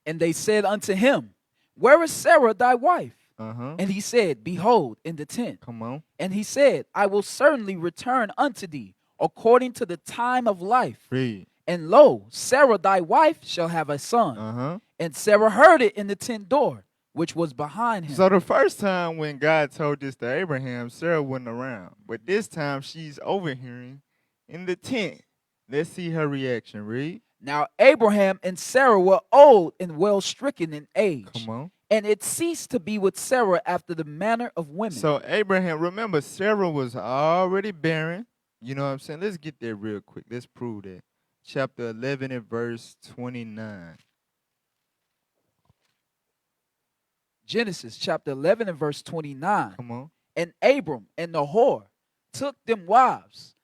And they said unto him, Where is Sarah thy wife? Uh-huh. And he said, Behold, in the tent. Come on. And he said, I will certainly return unto thee according to the time of life. Read. And lo, Sarah thy wife shall have a son. Uh-huh. And Sarah heard it in the tent door, which was behind him. So the first time when God told this to Abraham, Sarah wasn't around. But this time she's overhearing in the tent. Let's see her reaction. Read. Now Abraham and Sarah were old and well stricken in age. Come on. And it ceased to be with Sarah after the manner of women. So Abraham, remember, Sarah was already barren. You know what I'm saying? Let's get there real quick. Let's prove that. Chapter 11 and verse 29. Genesis chapter 11 and verse 29. Come on. And Abram and Nahor took them wives.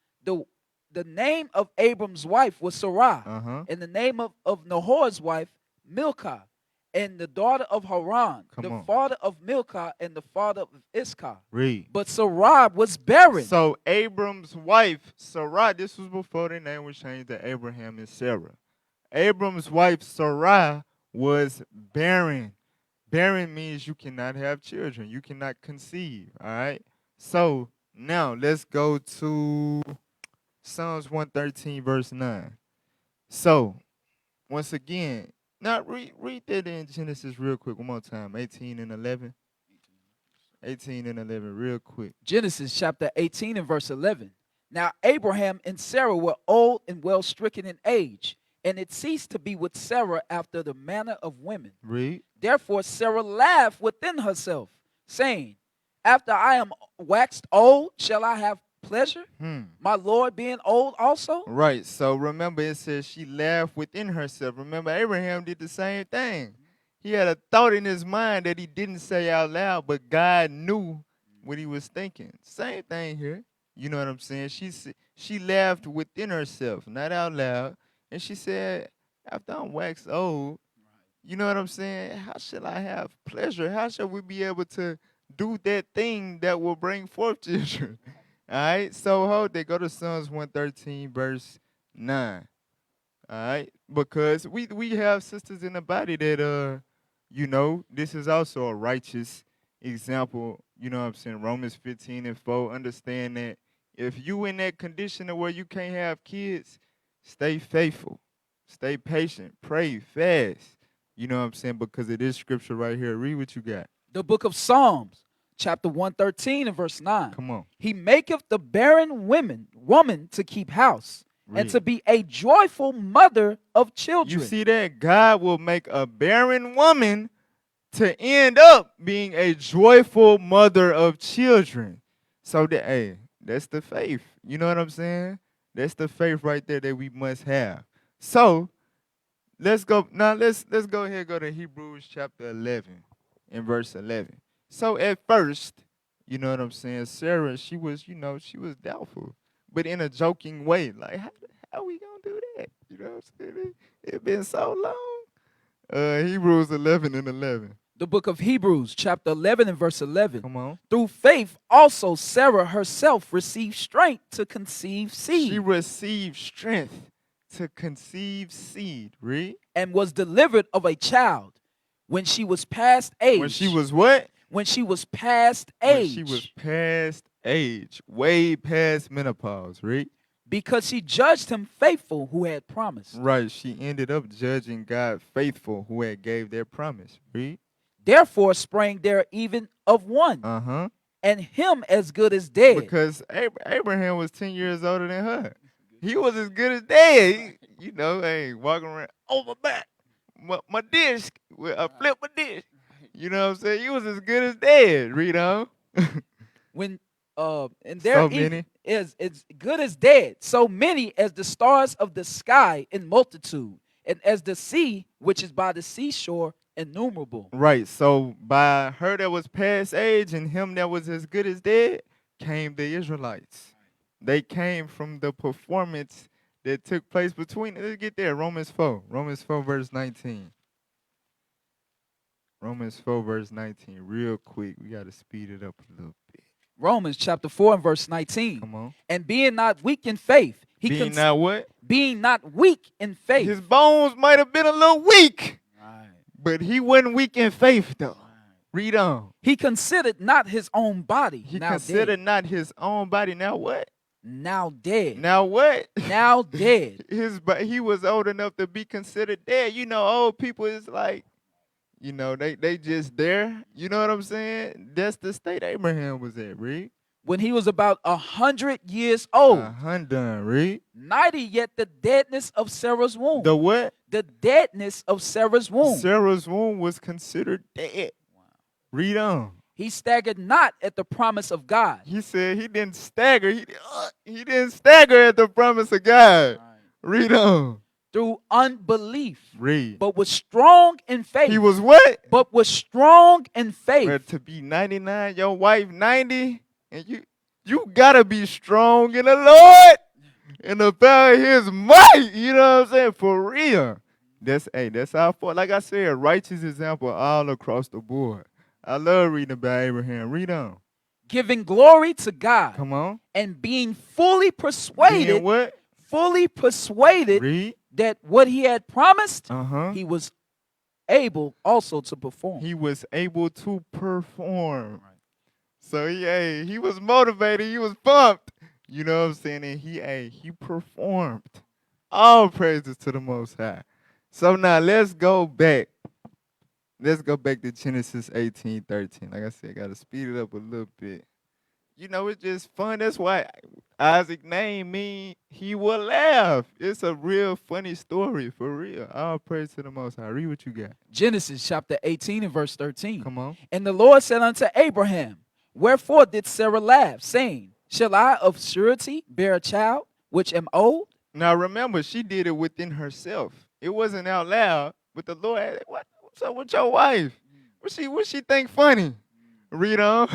The name of Abram's wife was Sarai, Uh-huh. and the name of Nahor's wife, Milcah, and the daughter of Haran, Come the on. father of Milcah and the father of Iscah. Read. But Sarai was barren. So Abram's wife, Sarai, this was before their name was changed to Abraham and Sarah. Abram's wife, Sarai, was barren. Barren means you cannot have children. You cannot conceive, all right? So now let's go to Psalms 113, verse 9. So, once again, now read that in Genesis real quick one more time, 18 and 11. 18 and 11, real quick. Genesis chapter 18 and verse 11. Now Abraham and Sarah were old and well stricken in age, and it ceased to be with Sarah after the manner of women. Read. Therefore Sarah laughed within herself, saying, After I am waxed old, shall I have pleasure? My Lord being old also? Right, so remember it says she laughed within herself. Remember, Abraham did the same thing. He had a thought in his mind that he didn't say out loud, but God knew what he was thinking. Same thing here. You know what I'm saying? She laughed within herself, not out loud. And she said, after I'm waxed old, you know what I'm saying? How shall I have pleasure? How shall we be able to do that thing that will bring forth children? All right, so hold they go to Psalms 113, verse 9. All right, because we have sisters in the body that, this is also a righteous example. You know what I'm saying? Romans 15 and 4, understand that if you in that condition of where you can't have kids, stay faithful, stay patient, pray, fast. You know what I'm saying? Because it is scripture right here. Read what you got. The book of Psalms, chapter 113 and verse 9. Come on. He maketh the barren woman to keep house, and Read. to be a joyful mother of children. You see that? God will make a barren woman to end up being a joyful mother of children. So that's the faith. You know what I'm saying? That's the faith right there that we must have. So let's go now. Let's go ahead and go to Hebrews chapter 11 and verse 11. So at first, you know what I'm saying, Sarah, she was doubtful, but in a joking way, like how we gonna do that? You know what I'm saying? It been so long. Hebrews 11 and 11. The book of Hebrews, chapter 11 and verse 11. Come on. Through faith also Sarah herself received strength to conceive seed. She received strength to conceive seed. Read. And was delivered of a child when she was past age. When she was what? when she was past when age, she was past age, way past menopause, right? because she judged him faithful who had promised. Right. She ended up judging God faithful who had gave their promise, right? Therefore sprang there even of one, Uh-huh. and him as good as dead. Because Abraham was 10 years older than her. He was as good as dead. You know, hey, walking around, oh, my back, my dish, I flip my dish. You know what I'm saying? He was as good as dead, read on. When and there So many. is as good as dead, so many as the stars of the sky in multitude, and as the sea which is by the seashore innumerable. Right, so by her that was past age and him that was as good as dead came the Israelites. They came from the performance that took place between, let's get there, Romans 4 verse 19. Romans 4 verse 19, real quick. We got to speed it up a little bit. Romans chapter 4 and verse 19. Come on. And being not weak in faith, Being not what? being not weak in faith. His bones might have been a little weak, but he wasn't weak in faith, though. Read on. He considered not his own body. He now considered dead. not his own body. Now what? Now dead. Now what? Now dead. He was old enough to be considered dead. You know, old people is like, you know, they just there. You know what I'm saying? That's the state Abraham was at, read. When he was about 100 years old. 100, read. 90 yet the deadness of Sarah's womb. The what? The deadness of Sarah's womb. Sarah's womb was considered dead. Read on. He staggered not at the promise of God. He said he didn't stagger. He didn't stagger at the promise of God. Read on. Through unbelief. Read. But was strong in faith. He was what? But was strong in faith. But to be 99, your wife 90, and you gotta be strong in the Lord and the power of his might. You know what I'm saying? For real. That's our fault. Like I said, righteous example all across the board. I love reading about Abraham. Read on. Giving glory to God. Come on. And being fully persuaded. Being what? Fully persuaded. Read. That what he had promised, Uh-huh. he was able also to perform. He was able to perform. So he was motivated. He was pumped. You know what I'm saying? And he performed. All praises to the Most High. So now let's go back. Let's go back to Genesis 18:13. Like I said, got to speed it up a little bit. You know, it's just fun. That's why Isaac name mean he will laugh. It's a real funny story, for real. All praise to the Most High. Read what you got. Genesis chapter 18 and verse 13. Come on. And the Lord said unto Abraham, wherefore did Sarah laugh, saying, shall I of surety bear a child, which am old? Now remember, she did it within herself. It wasn't out loud, but the Lord had, what's up with your wife? What she think funny? Read on.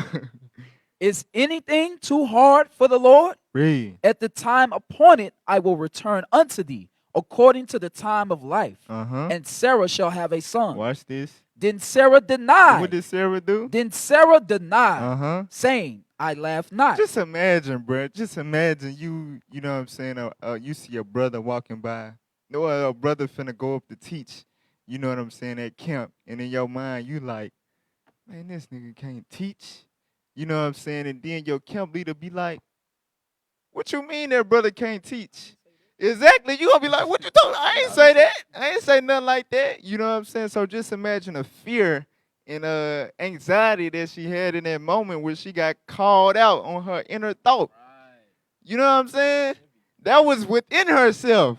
Is anything too hard for the Lord? Read. At the time appointed, I will return unto thee, according to the time of life. Uh-huh. And Sarah shall have a son. Watch this. Then Sarah denied. What did Sarah do? Then Sarah denied, Uh-huh. saying, I laugh not. Just imagine, bro. Just imagine you know what I'm saying? You see a brother walking by. No, a brother finna go up to teach, you know what I'm saying, at camp. And in your mind, you like, man, this nigga can't teach. You know what I'm saying? And then your camp leader be like, what you mean that brother can't teach? Exactly. You gonna be like, what you talking? I ain't say that. I ain't say nothing like that. You know what I'm saying? So just imagine the fear and anxiety that she had in that moment where she got called out on her inner thought. You know what I'm saying? That was within herself.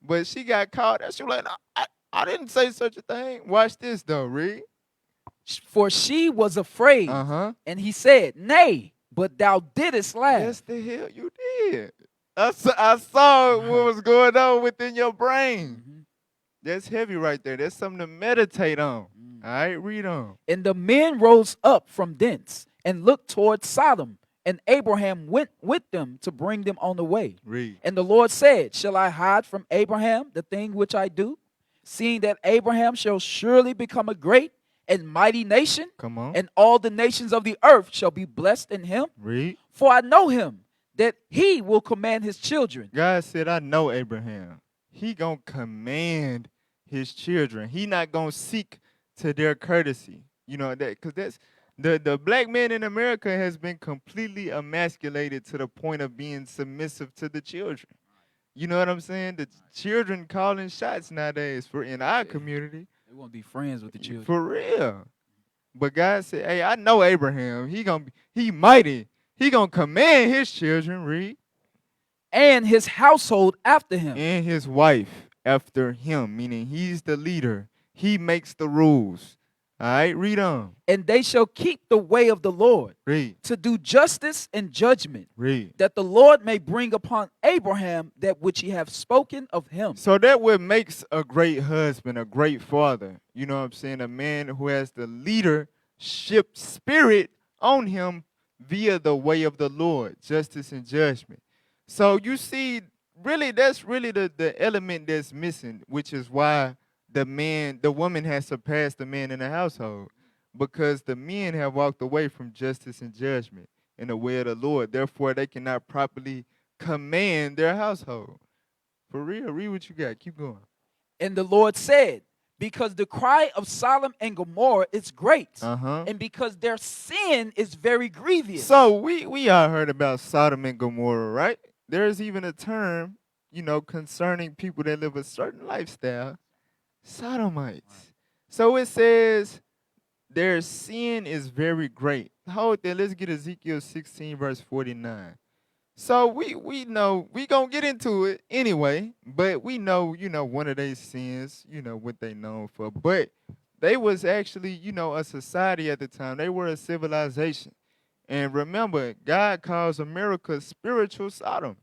But she got called out. She was like, no, I didn't say such a thing. Watch this though, read. For she was afraid. Uh-huh. And he said, nay, but thou didst laugh. Yes, the hell you did. I saw what was going on within your brain. Mhm. That's heavy right there. That's something to meditate on. All right, read on. And the men rose up from thence and looked toward Sodom. And Abraham went with them to bring them on the way. Read. And the Lord said, shall I hide from Abraham the thing which I do? Seeing that Abraham shall surely become a great and mighty nation, Come on. and all the nations of the earth shall be blessed in him. Read. For I know him, that he will command his children. God said, I know Abraham. He gonna command his children. He not gonna seek to their courtesy. You know that, because The black man in America has been completely emasculated to the point of being submissive to the children. You know what I'm saying? The children calling shots nowadays for in our community. They want to be friends with the children. For real. But God said, hey, I know Abraham. He mighty. He gonna command his children, read. And his household after him. And his wife after him, meaning he's the leader. He makes the rules. All right, read on. And they shall keep the way of the Lord, Read. to do justice and judgment, Read. that the Lord may bring upon Abraham that which he hath spoken of him. So that what makes a great husband, a great father. You know what I'm saying? A man who has the leadership spirit on him via the way of the Lord, justice and judgment. So you see, really, that's really the element that's missing, which is why the woman has surpassed the man in the household, because the men have walked away from justice and judgment in the way of the Lord. Therefore, they cannot properly command their household. For real, read what you got. Keep going. And the Lord said, because the cry of Sodom and Gomorrah is great, and because their sin is very grievous. So we all heard about Sodom and Gomorrah, right? There's even a term, concerning people that live a certain lifestyle, Sodomites. So it says their sin is very great. Hold there. Let's get Ezekiel 16, verse 49. So we know we gonna get into it anyway, but we know, one of their sins, what they known for. But they was actually, a society at the time. They were a civilization. And remember, God calls America spiritual Sodom.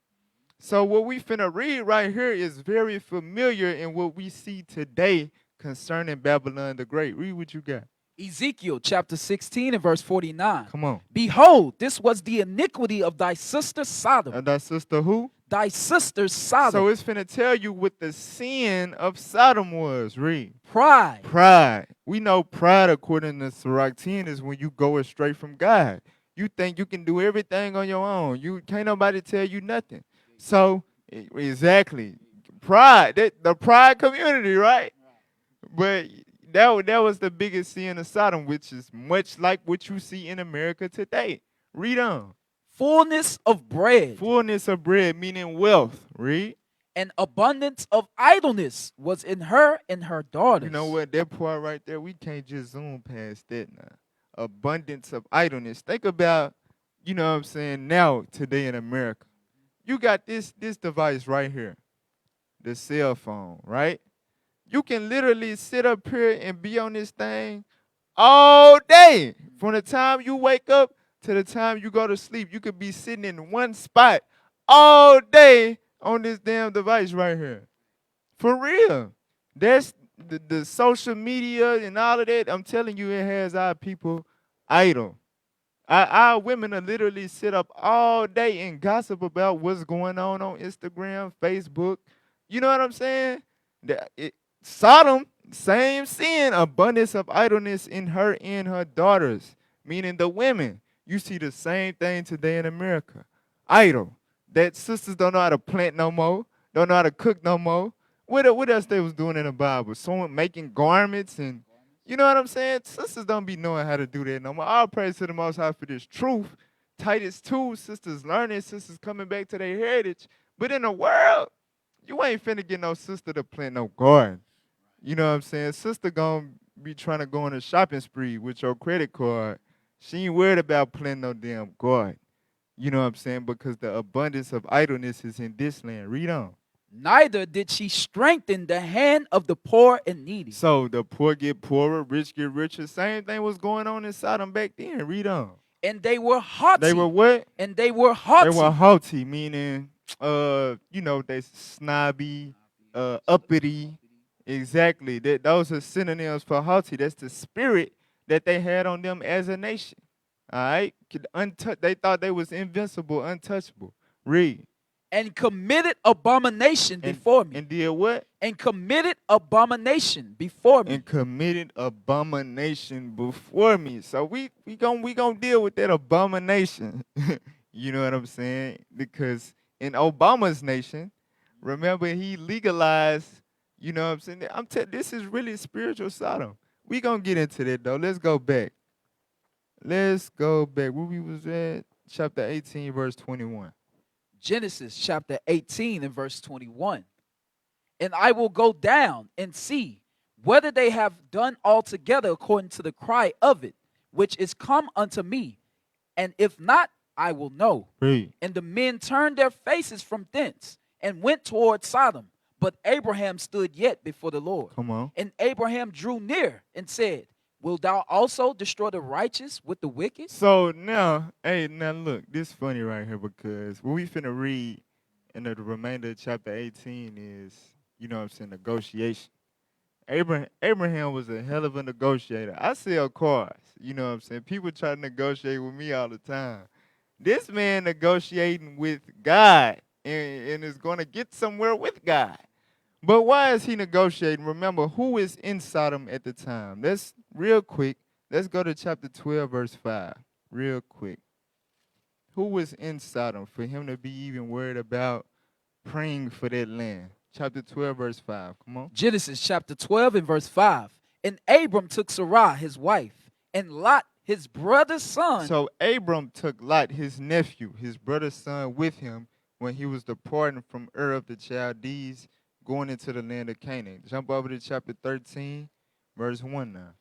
So what we finna read right here is very familiar in what we see today concerning Babylon the Great. Read what you got. Ezekiel chapter 16 and verse 49. Come on. Behold, this was the iniquity of thy sister Sodom. Thy sister who? Thy sister Sodom. So it's finna tell you what the sin of Sodom was. Read. Pride. Pride. We know pride, according to Sirach 10, is when you go astray from God. You think you can do everything on your own. You can't nobody tell you nothing. So, exactly. Pride. The pride community, right? But that was the biggest sin of Sodom, which is much like what you see in America today. Read on. Fullness of bread. Fullness of bread, meaning wealth. Read. And abundance of idleness was in her and her daughters. You know what? That part right there, we can't just zoom past that now. Abundance of idleness. Think about, now, today in America. You got this device right here, the cell phone, right? You can literally sit up here and be on this thing all day. From the time you wake up to the time you go to sleep, you could be sitting in one spot all day on this damn device right here. For real. That's the social media and all of that. I'm telling you, it has our people idle. Our women will literally sit up all day and gossip about what's going on Instagram, Facebook. You know what I'm saying? Sodom, same sin, abundance of idleness in her and her daughters, meaning the women. You see the same thing today in America. Idle. That sisters don't know how to plant no more, don't know how to cook no more. What else they was doing in the Bible? Someone making garments and, you know what I'm saying? Sisters don't be knowing how to do that no more. All praise to the Most High for this truth. Titus 2, sisters learning, sisters coming back to their heritage. But in the world, you ain't finna get no sister to plant no garden. You know what I'm saying? Sister gonna be trying to go on a shopping spree with your credit card. She ain't worried about planting no damn garden. You know what I'm saying? Because the abundance of idleness is in this land. Read on. Neither did she strengthen the hand of the poor and needy. So the poor get poorer, rich get richer. Same thing was going on in Sodom back then. Read on. And they were haughty. They were what? And they were haughty. They were haughty, meaning, they snobby, uppity. Exactly. Those are synonyms for haughty. That's the spirit that they had on them as a nation. All right? They thought they was invincible, untouchable. Read. And committed abomination before me. And did what? And committed abomination before me. And committed abomination before me. So we gonna deal with that abomination. You know what I'm saying? Because in Obama's nation, remember he legalized, you know what I'm saying? This is really spiritual Sodom. We gonna get into that though. Let's go back. let's go back. Where we was at? Chapter 18, verse 21. Genesis chapter 18 and verse 21. And I will go down and see whether they have done altogether according to the cry of it, which is come unto me. And if not, I will know. Read. And the men turned their faces from thence and went toward Sodom. But Abraham stood yet before the Lord. Come on. And Abraham drew near and said, Wilt thou also destroy the righteous with the wicked? So now, hey, now look, this funny right here because what we finna read in the remainder of chapter 18 is, you know what I'm saying, negotiation. Abraham was a hell of a negotiator. I sell cars, you know what I'm saying? People try to negotiate with me all the time. This man negotiating with God and is going to get somewhere with God. But why is he negotiating? Remember, who is in Sodom at the time? Let's, real quick, let's go to chapter 12, verse 5, real quick. Who was in Sodom for him to be even worried about praying for that land? Chapter 12, verse 5, come on. Genesis chapter 12 and verse 5. And Abram took Sarai, his wife, and Lot, his brother's son. So Abram took Lot, his nephew, his brother's son, with him when he was departing from Ur of the Chaldees, going into the land of Canaan. Jump over to chapter 13, verse 1 now.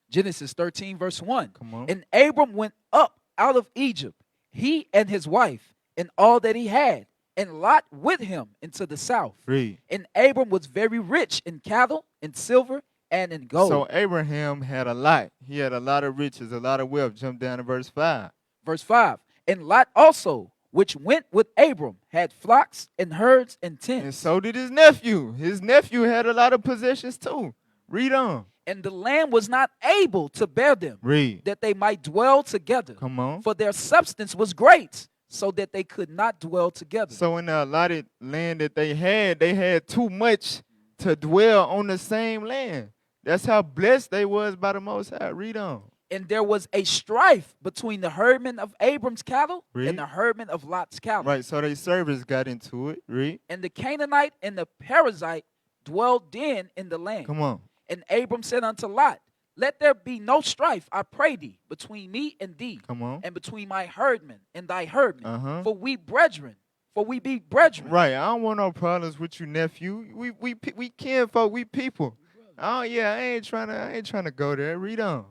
Genesis 13, verse 1. Come on. And Abram went up out of Egypt, he and his wife, and all that he had, and Lot with him into the south. Read. And Abram was very rich in cattle, in silver, and in gold. So Abraham had a lot. He had a lot of riches, a lot of wealth. Jump down to verse 5. Verse 5. And Lot also, which went with Abram, had flocks and herds and tents. And so did his nephew. His nephew had a lot of possessions too. Read on. And the land was not able to bear them, Read. that they might dwell together. Come on. For their substance was great, so that they could not dwell together. So in the allotted land that they had too much to dwell on the same land. That's how blessed they was by the Most High. Read on. And there was a strife between the herdmen of Abram's cattle Read. and the herdmen of Lot's cattle. Right, so they servants got into it. Read. And the Canaanite and the Perizzite dwelled then in the land. Come on. And Abram said unto Lot, Let there be no strife, I pray thee, between me and thee, Come on. and between my herdmen and thy herdmen. Uh-huh. For we be brethren. Right, I don't want no problems with you, nephew. We kinfolk, we people. Oh yeah, I ain't trying to go there. Read on.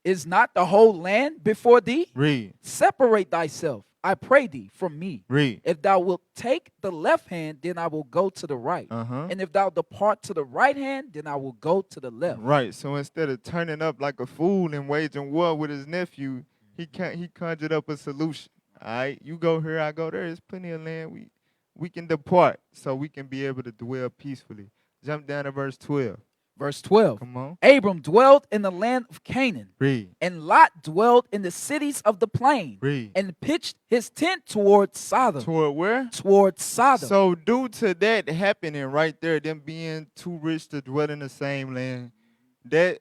Is not the whole land before thee? Read. Separate thyself, I pray thee, from me. Read. If thou wilt take the left hand, then I will go to the right. Uh-huh. And if thou depart to the right hand, then I will go to the left. Right. So instead of turning up like a fool and waging war with his nephew, he conjured up a solution. All right, you go here, I go there. There's plenty of land. We can depart so we can be able to dwell peacefully. Jump down to verse 12. Verse 12. Come on. Abram dwelled in the land of Canaan, Read. and Lot dwelled in the cities of the plain, Read. and pitched his tent toward Sodom. Toward where? Toward Sodom. So due to that happening right there, them being too rich to dwell in the same land, that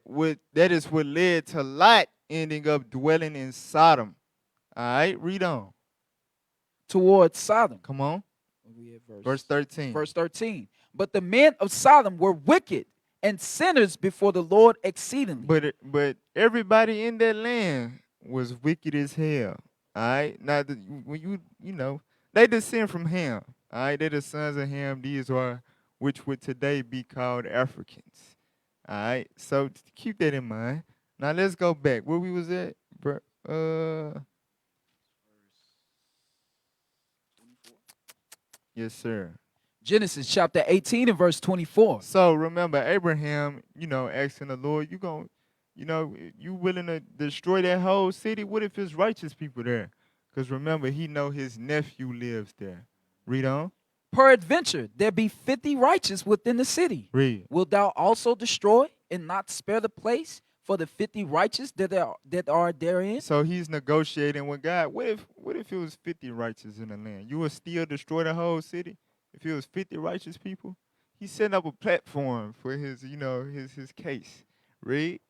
is what led to Lot ending up dwelling in Sodom. All right, read on. Toward Sodom. Come on. We at Verse 13. Verse 13. But the men of Sodom were wicked and sinners before the Lord exceedingly. But everybody in that land was wicked as hell. All right. Now when you know they descend from Ham. All right. They're the sons of Ham. These are which would today be called Africans. All right. So keep that in mind. Now let's go back where we was at. Yes, sir. Genesis chapter 18 and verse 24. So remember, Abraham, asking the Lord, you willing to destroy that whole city? What if it's righteous people there? Because remember, he know his nephew lives there. Read on. Peradventure, there be 50 righteous within the city. Read. Wilt thou also destroy and not spare the place for the 50 righteous that are therein? So he's negotiating with God. What if it was 50 righteous in the land? You would still destroy the whole city? If it was 50 righteous people? He's setting up a platform for his case. Read.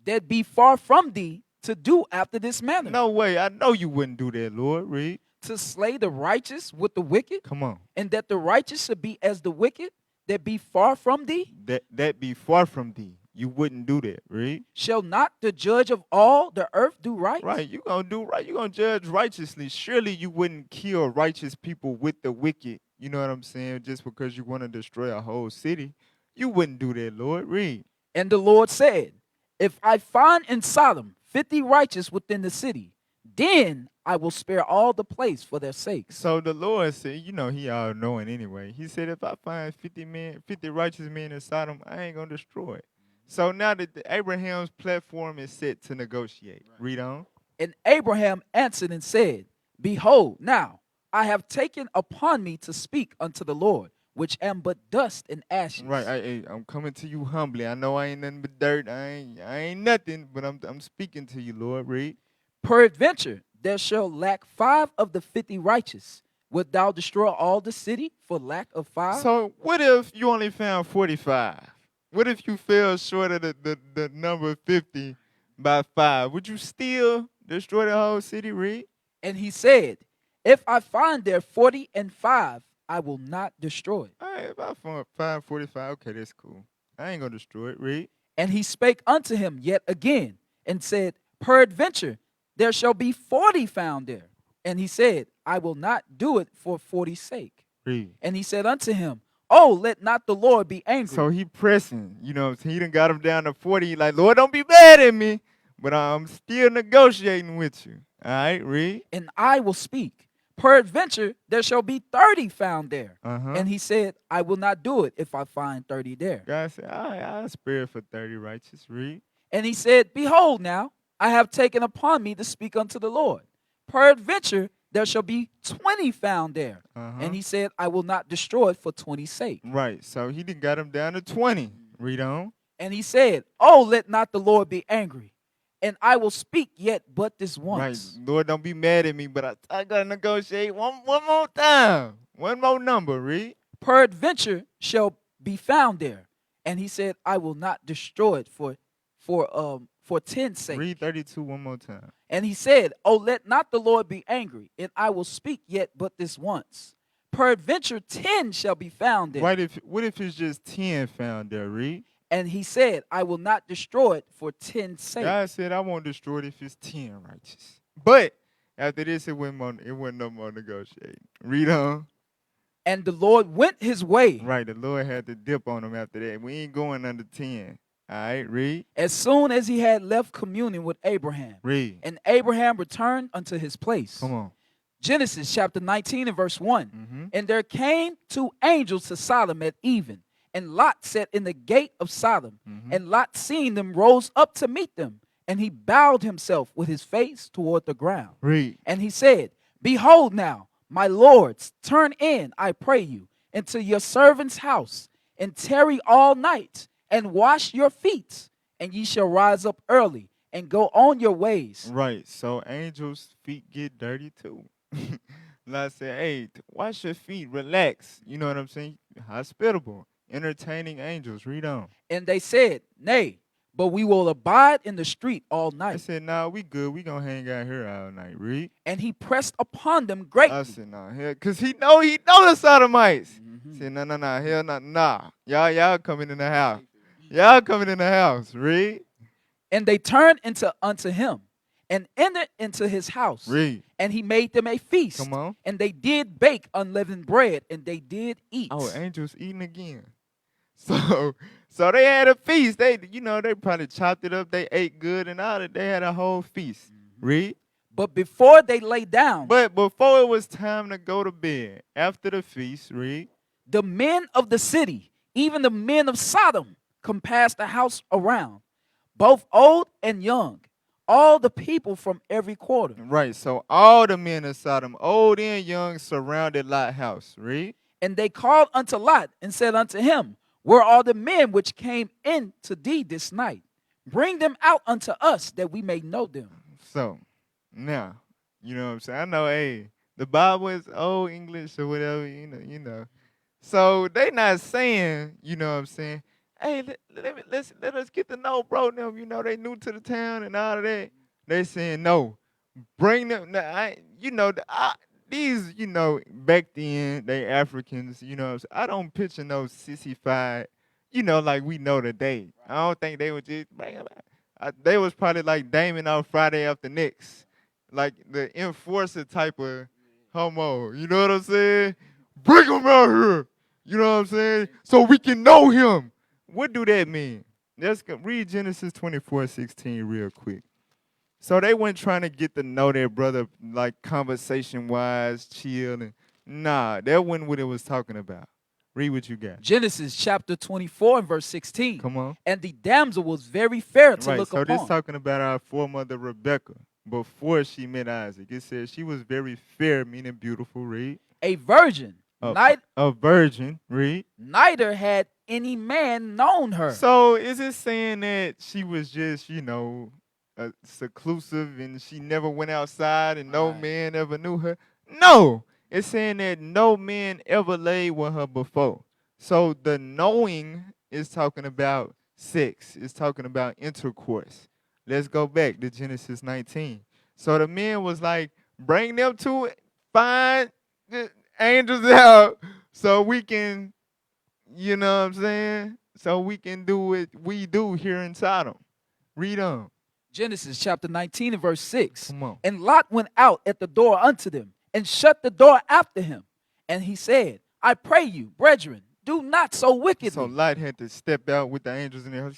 That be far from thee to do after this manner. No way. I know you wouldn't do that, Lord. Read. To slay the righteous with the wicked, Come on. and that the righteous should be as the wicked, that be far from thee. That be far from thee. You wouldn't do that, read. Shall not the judge of all the earth do right? Right, you gonna do right. You gonna judge righteously. Surely you wouldn't kill righteous people with the wicked. You know what I'm saying? Just because you want to destroy a whole city, you wouldn't do that, Lord. Read. And the Lord said, if I find in Sodom 50 righteous within the city, then I will spare all the place for their sakes. So the Lord said, you know, he all knowing anyway. He said, if I find 50 righteous men in Sodom, I ain't gonna destroy it. So now that Abraham's platform is set to negotiate. Read on. And Abraham answered and said, behold, now I have taken upon me to speak unto the Lord, which am but dust and ashes. Right, I'm coming to you humbly. I know I ain't nothing but dirt. I ain't nothing, but I'm speaking to you, Lord. Read. Peradventure, there shall lack 5 of the 50 righteous. Wilt thou destroy all the city for lack of 5? So what if you only found 45? What if you fell short of the number 50 by 5? Would you still destroy the whole city, Reed? And he said, if I find there 40 and 5, I will not destroy it. All right, if I find 45, okay, that's cool. I ain't gonna destroy it, Reed. And he spake unto him yet again, and said, peradventure, there shall be 40 found there. And he said, I will not do it for 40's sake. Reed. And he said unto him, oh, let not the Lord be angry. So he pressing, you know what I'm saying? He done got him down to 40. He like, Lord, don't be mad at me, but I'm still negotiating with you. All right, Reed. And I will speak. Peradventure, there shall be 30 found there. Uh-huh. And he said, I will not do it if I find 30 there. God said, all right, I'll spare it for 30 righteous, Reed. And he said, behold now, I have taken upon me to speak unto the Lord. Peradventure, there shall be 20 found there. Uh-huh. And he said, I will not destroy it for 20's sake. Right, so he done got him down to 20. Read on. And he said, oh, let not the Lord be angry. And I will speak yet but this once. Right, Lord, don't be mad at me, but I gotta negotiate one more time. One more number, Reed. Peradventure shall be found there. And he said, I will not destroy it for 10's sake. Read 32 one more time. And he said, oh, let not the Lord be angry, and I will speak yet but this once. Peradventure 10 shall be found there. Right, what if it's just 10 found there, Reed? And he said, I will not destroy it for 10's sake. God said, I won't destroy it if it's 10 righteous. But after this, it wasn't no more negotiating. Read on. And the Lord went his way. Right, the Lord had to dip on him after that. We ain't going under 10. All right, read. As soon as he had left communion with Abraham. Read. And Abraham returned unto his place. Come on. Genesis chapter 19 and verse 1. Mm-hmm. And there came 2 angels to Sodom at even. And Lot sat in the gate of Sodom. Mm-hmm. And Lot, seeing them, rose up to meet them. And he bowed himself with his face toward the ground. Read. And he said, behold now, my lords, turn in, I pray you, into your servant's house, and tarry all night, and wash your feet, and ye shall rise up early, and go on your ways. Right, so angels' feet get dirty too. Lot said, hey, wash your feet, relax. You know what I'm saying? Hospitable, entertaining angels. Read on. And they said, nay, but we will abide in the street all I night. said, nah, we good. We gonna hang out here all night. Read. And he pressed upon them greatly. I said, nah, hell, cause he know the Sodomites. He said, nah, hell, nah. Y'all coming in the house. Y'all coming in the house. Read. And they turned unto him, and entered into his house. Read. And he made them a feast. Come on. And they did bake unleavened bread, and they did eat. Oh, angels eating again. So they had a feast. They probably chopped it up. They ate good and all that. They had a whole feast. Read. But before they lay down, But before it was time to go to bed, after the feast, read. the men of the city, even the men of Sodom, compassed the house around, both old and young, all the people from every quarter. Right. So all the men of Sodom, old and young, surrounded Lot's house. Read. And they called unto Lot and said unto him, where are the men which came in to thee this night? Bring them out unto us, that we may know them. So now, you know what I'm saying? I know, hey, the Bible is old English or whatever, you know. So they not saying, you know what I'm saying, hey, let us get to know bro them, they new to the town and all of that. They saying, no, bring them, these, back then, they Africans, what I'm saying? I don't picture no sissified, you know, like we know today. I don't think they were just they was probably like Damon on Friday After Next, like the enforcer type of homo. You know what I'm saying? Bring him out here. You know what I'm saying? So we can know him. What do that mean? Let's read Genesis 24:16 real quick. So they weren't trying to get to know their brother like conversation wise, chill, and nah, that wasn't what it was talking about. Read what you got. Genesis chapter 24 and verse 16. Come on. And the damsel was very fair to Right, look so upon. this talking about our foremother Rebecca before she met Isaac. It says she was very fair, meaning beautiful. Read. A virgin. A virgin. Read. Neither had any man known her. So is it saying that she was just, you know, seclusive and she never went outside and no man ever knew her? No. It's saying that no man ever laid with her before. So the knowing is talking about sex. It's talking about intercourse. Let's go back to Genesis 19. So the man was like, bring them to it, find the angels out so we can, you know what I'm saying? So we can do what we do here in Sodom. Read on. Genesis chapter 19 and verse 6. Come on. And Lot went out at the door unto them and shut the door after him. And he said, I pray you, brethren, do not so wickedly. So Lot had to step out with the angels in there.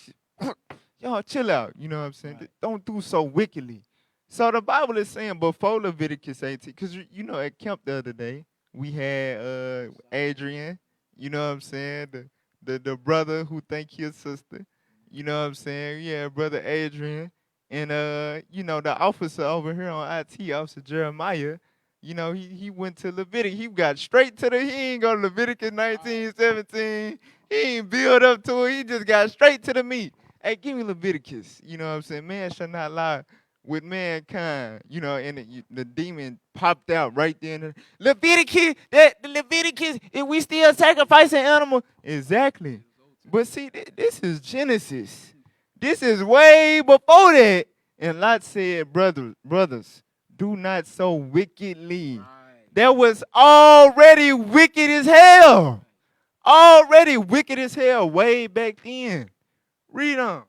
Y'all chill out. You know what I'm saying? Right. Don't do so wickedly. So the Bible is saying before Leviticus 18, because you know at camp the other day, we had Adrian, you know what I'm saying? The brother who think his sister. You know what I'm saying? Yeah, brother Adrian. And you know, the officer over here on IT, Officer Jeremiah, you know, he went to Leviticus. He got straight to he ain't go to Leviticus 19:17. He ain't build up to it. He just got straight to the meat. Hey, give me Leviticus. You know what I'm saying? Man shall not lie with mankind. You know, and the demon popped out right there. Leviticus, the Leviticus, if we still sacrificing animal. Exactly. But see, this is Genesis. This is way before that. And Lot said, brothers, do not so wickedly. Right. That was already wicked as hell. Already wicked as hell way back then. Read on.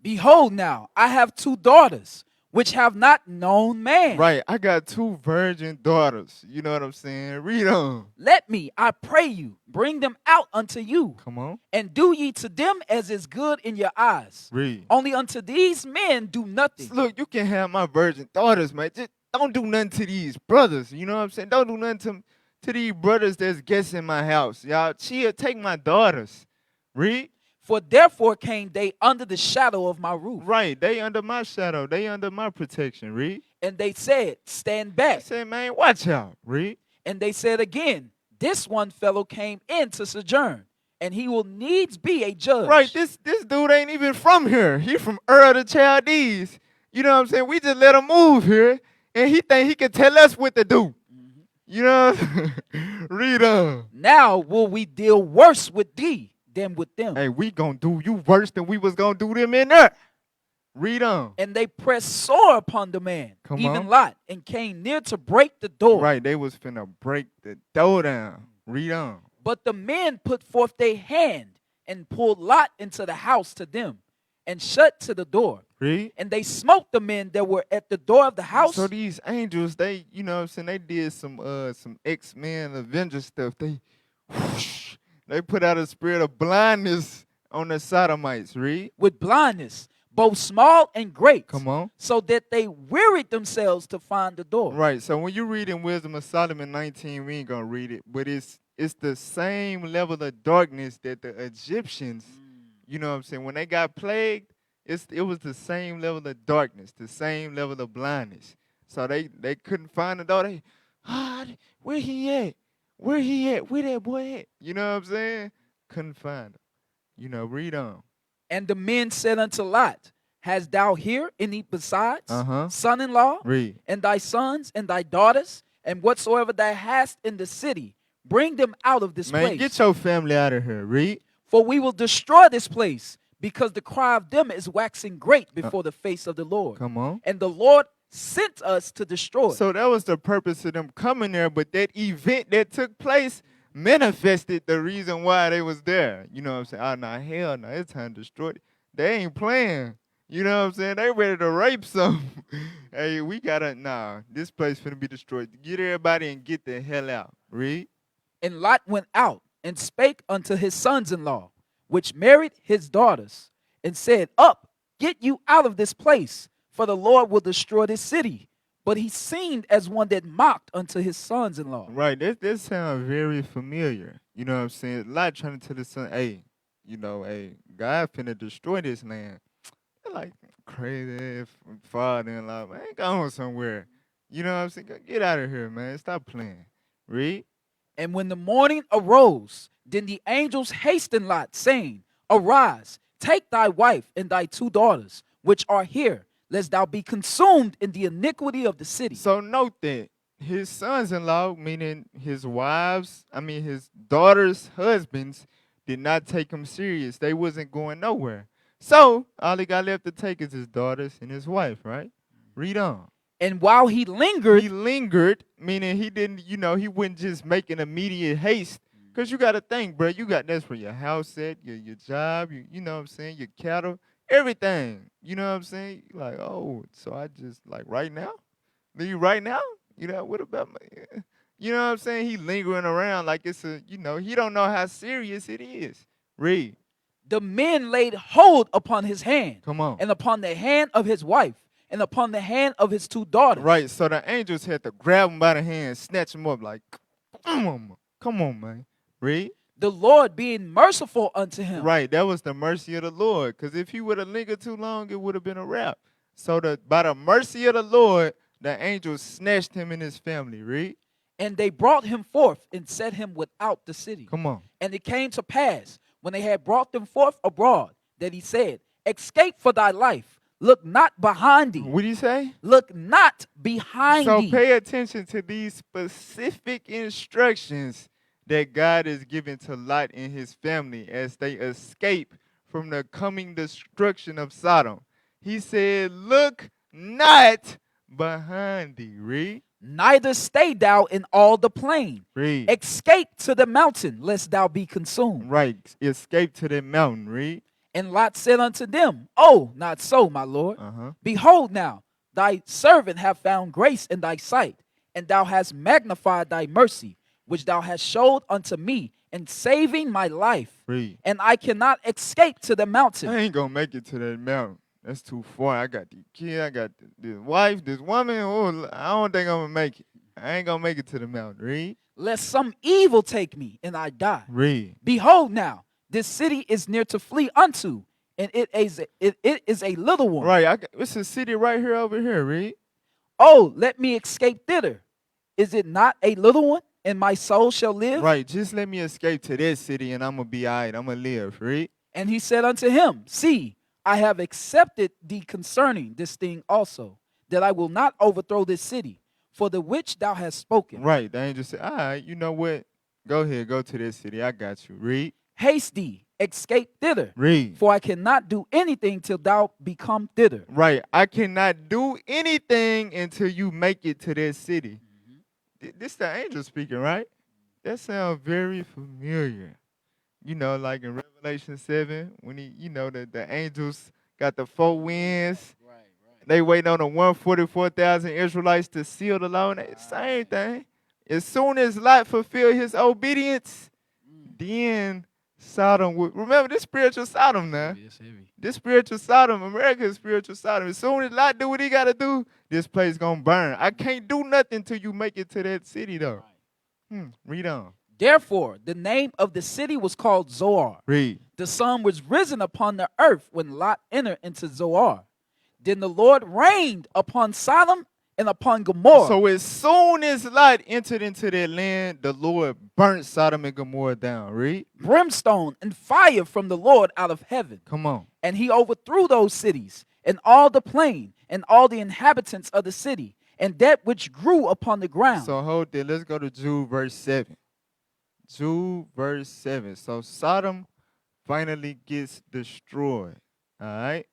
Behold now, I have 2 daughters, which have not known man. Right, I got 2 virgin daughters. You know what I'm saying? Read on. Let me, I pray you, bring them out unto you. Come on. And do ye to them as is good in your eyes. Read. Only unto these men do nothing. Look, you can have my virgin daughters, man. Just don't do nothing to these brothers. You know what I'm saying? Don't do nothing to these brothers that's guests in my house. Y'all, chill, take my daughters. Read. For therefore came they under the shadow of my roof. Right, they under my shadow. They under my protection. Read. And they said, stand back. They said, man, watch out. Read. And they said again, this one fellow came in to sojourn, and he will needs be a judge. Right, this dude ain't even from here. He from Ur the Chaldees. You know what I'm saying? We just let him move here, and he think he can tell us what to do. Mm-hmm. You know? Read on. Now will we deal worse with thee than with them. Hey, we gonna do you worse than we was gonna do them in there. Read on. And they pressed sore upon the man, even Lot, and came near to break the door. Right, they was finna break the door down. Read on. But the men put forth their hand and pulled Lot into the house to them and shut to the door. Read. And they smote the men that were at the door of the house. So these angels, they, you know what I'm saying, they did some X-Men Avengers stuff. They whoosh, they put out a spirit of blindness on the sodomites. Read. With blindness, both small and great. Come on. So that they wearied themselves to find the door. Right. So when you read in Wisdom of Solomon 19, we ain't going to read it. But it's the same level of darkness that the Egyptians, you know what I'm saying, when they got plagued, it was the same level of darkness, the same level of blindness. So they couldn't find the door. Where he at? Where he at? Where that boy at? You know what I'm saying? Couldn't find him. You know, read on. And the men said unto Lot, hast thou here any besides son-in-law? Read. And thy sons and thy daughters, and whatsoever thou hast in the city, bring them out of this place. Man, get your family out of here. Read. For we will destroy this place, because the cry of them is waxing great before the face of the Lord. Come on. And the Lord sent us to destroy. So that was the purpose of them coming there, but that event that took place manifested the reason why they was there. You know what I'm saying? Oh, no, hell no, it's time to destroy it. They ain't playing. You know what I'm saying? They ready to rape some. Hey, we gotta, this place finna be destroyed. Get everybody and get the hell out. Read. And Lot went out and spake unto his sons-in-law, which married his daughters, and said, Up, get you out of this place, for the Lord will destroy this city. But he seemed as one that mocked unto his sons-in-law. Right, this sounds very familiar. You know what I'm saying? Lot trying to tell his son, hey, God finna destroy this land. They're like, crazy father-in-law, man, ain't going somewhere. You know what I'm saying? Get out of here, man. Stop playing. Read. And when the morning arose, then the angels hastened Lot, saying, Arise, take thy wife and thy 2 daughters, which are here, lest thou be consumed in the iniquity of the city. So note that his sons-in-law, meaning his daughters' husbands, did not take him serious. They wasn't going nowhere. So all he got left to take is his daughters and his wife, right? Read on. And while he lingered, meaning he didn't, he wouldn't just make an immediate haste. Because you got to think, bro, that's where your house at, your job, you know what I'm saying, your cattle, everything. You know what I'm saying? Like, oh, so I just, like, right now? Leave right now? What about my, you know what I'm saying? He lingering around like it's he don't know how serious it is. Read. the men laid hold upon his hand. Come on. And upon the hand of his wife, and upon the hand of his 2 daughters. Right, so the angels had to grab him by the hand, snatch him up like, come on, man. Read. The Lord being merciful unto him. Right, that was the mercy of the Lord. Because if he would have lingered too long, it would have been a wrap. So by the mercy of the Lord, the angels snatched him and his family. Read. And they brought him forth and set him without the city. Come on. And it came to pass, when they had brought them forth abroad, that he said, Escape for thy life. Look not behind thee. What did he say? Look not behind So thee. pay attention to these specific instructions that God is giving to Lot and his family as they escape from the coming destruction of Sodom. He said, look not behind thee. Read. Neither stay thou in all the plain. Read. Escape to the mountain, lest thou be consumed. Right. Escape to the mountain. Read. And Lot said unto them, Oh, not so, my Lord. Behold now, thy servant have found grace in thy sight, and thou hast magnified thy mercy, which thou hast showed unto me in saving my life. Read. And I cannot escape to the mountain. I ain't going to make it to that mountain. That's too far. I got the kid. I got this wife, this woman. Oh, I don't think I'm going to make it. I ain't going to make it to the mountain. Read. Lest some evil take me, and I die. Read. Behold now, this city is near to flee unto, and it is a little one. Right. It's a city right here over here. Read. Oh, let me escape thither. Is it not a little one, and my soul shall live? Right. Just let me escape to this city, and I'm going to be all right. I'm going to live. Read. And he said unto him, See, I have accepted thee concerning this thing also, that I will not overthrow this city, for the which thou hast spoken. Right. The angel said, all right, you know what? Go ahead. Go to this city. I got you. Read. Haste thee, escape thither. Read. For I cannot do anything till thou become thither. Right. I cannot do anything until you make it to that city. This the angel speaking, right? That sounds very familiar. Like in Revelation 7, when the angels got the 4 winds. Right. They waiting on the 144,000 Israelites to seal the law. Same thing. As soon as Lot fulfilled his obedience, then Sodom would. Remember, this spiritual Sodom now. This spiritual Sodom, America is spiritual Sodom. As soon as Lot do what he got to do, this place going to burn. I can't do nothing till you make it to that city, though. Read on. Therefore, the name of the city was called Zoar. Read. The sun was risen upon the earth when Lot entered into Zoar. Then the Lord rained upon Sodom and upon Gomorrah. So as soon as Lot entered into that land, the Lord burnt Sodom and Gomorrah down. Read. Brimstone and fire from the Lord out of heaven. Come on. And he overthrew those cities, and all the plain, and all the inhabitants of the city, and that which grew upon the ground. So hold there. Let's go to Jude verse 7. Jude verse 7. So Sodom finally gets destroyed. All right.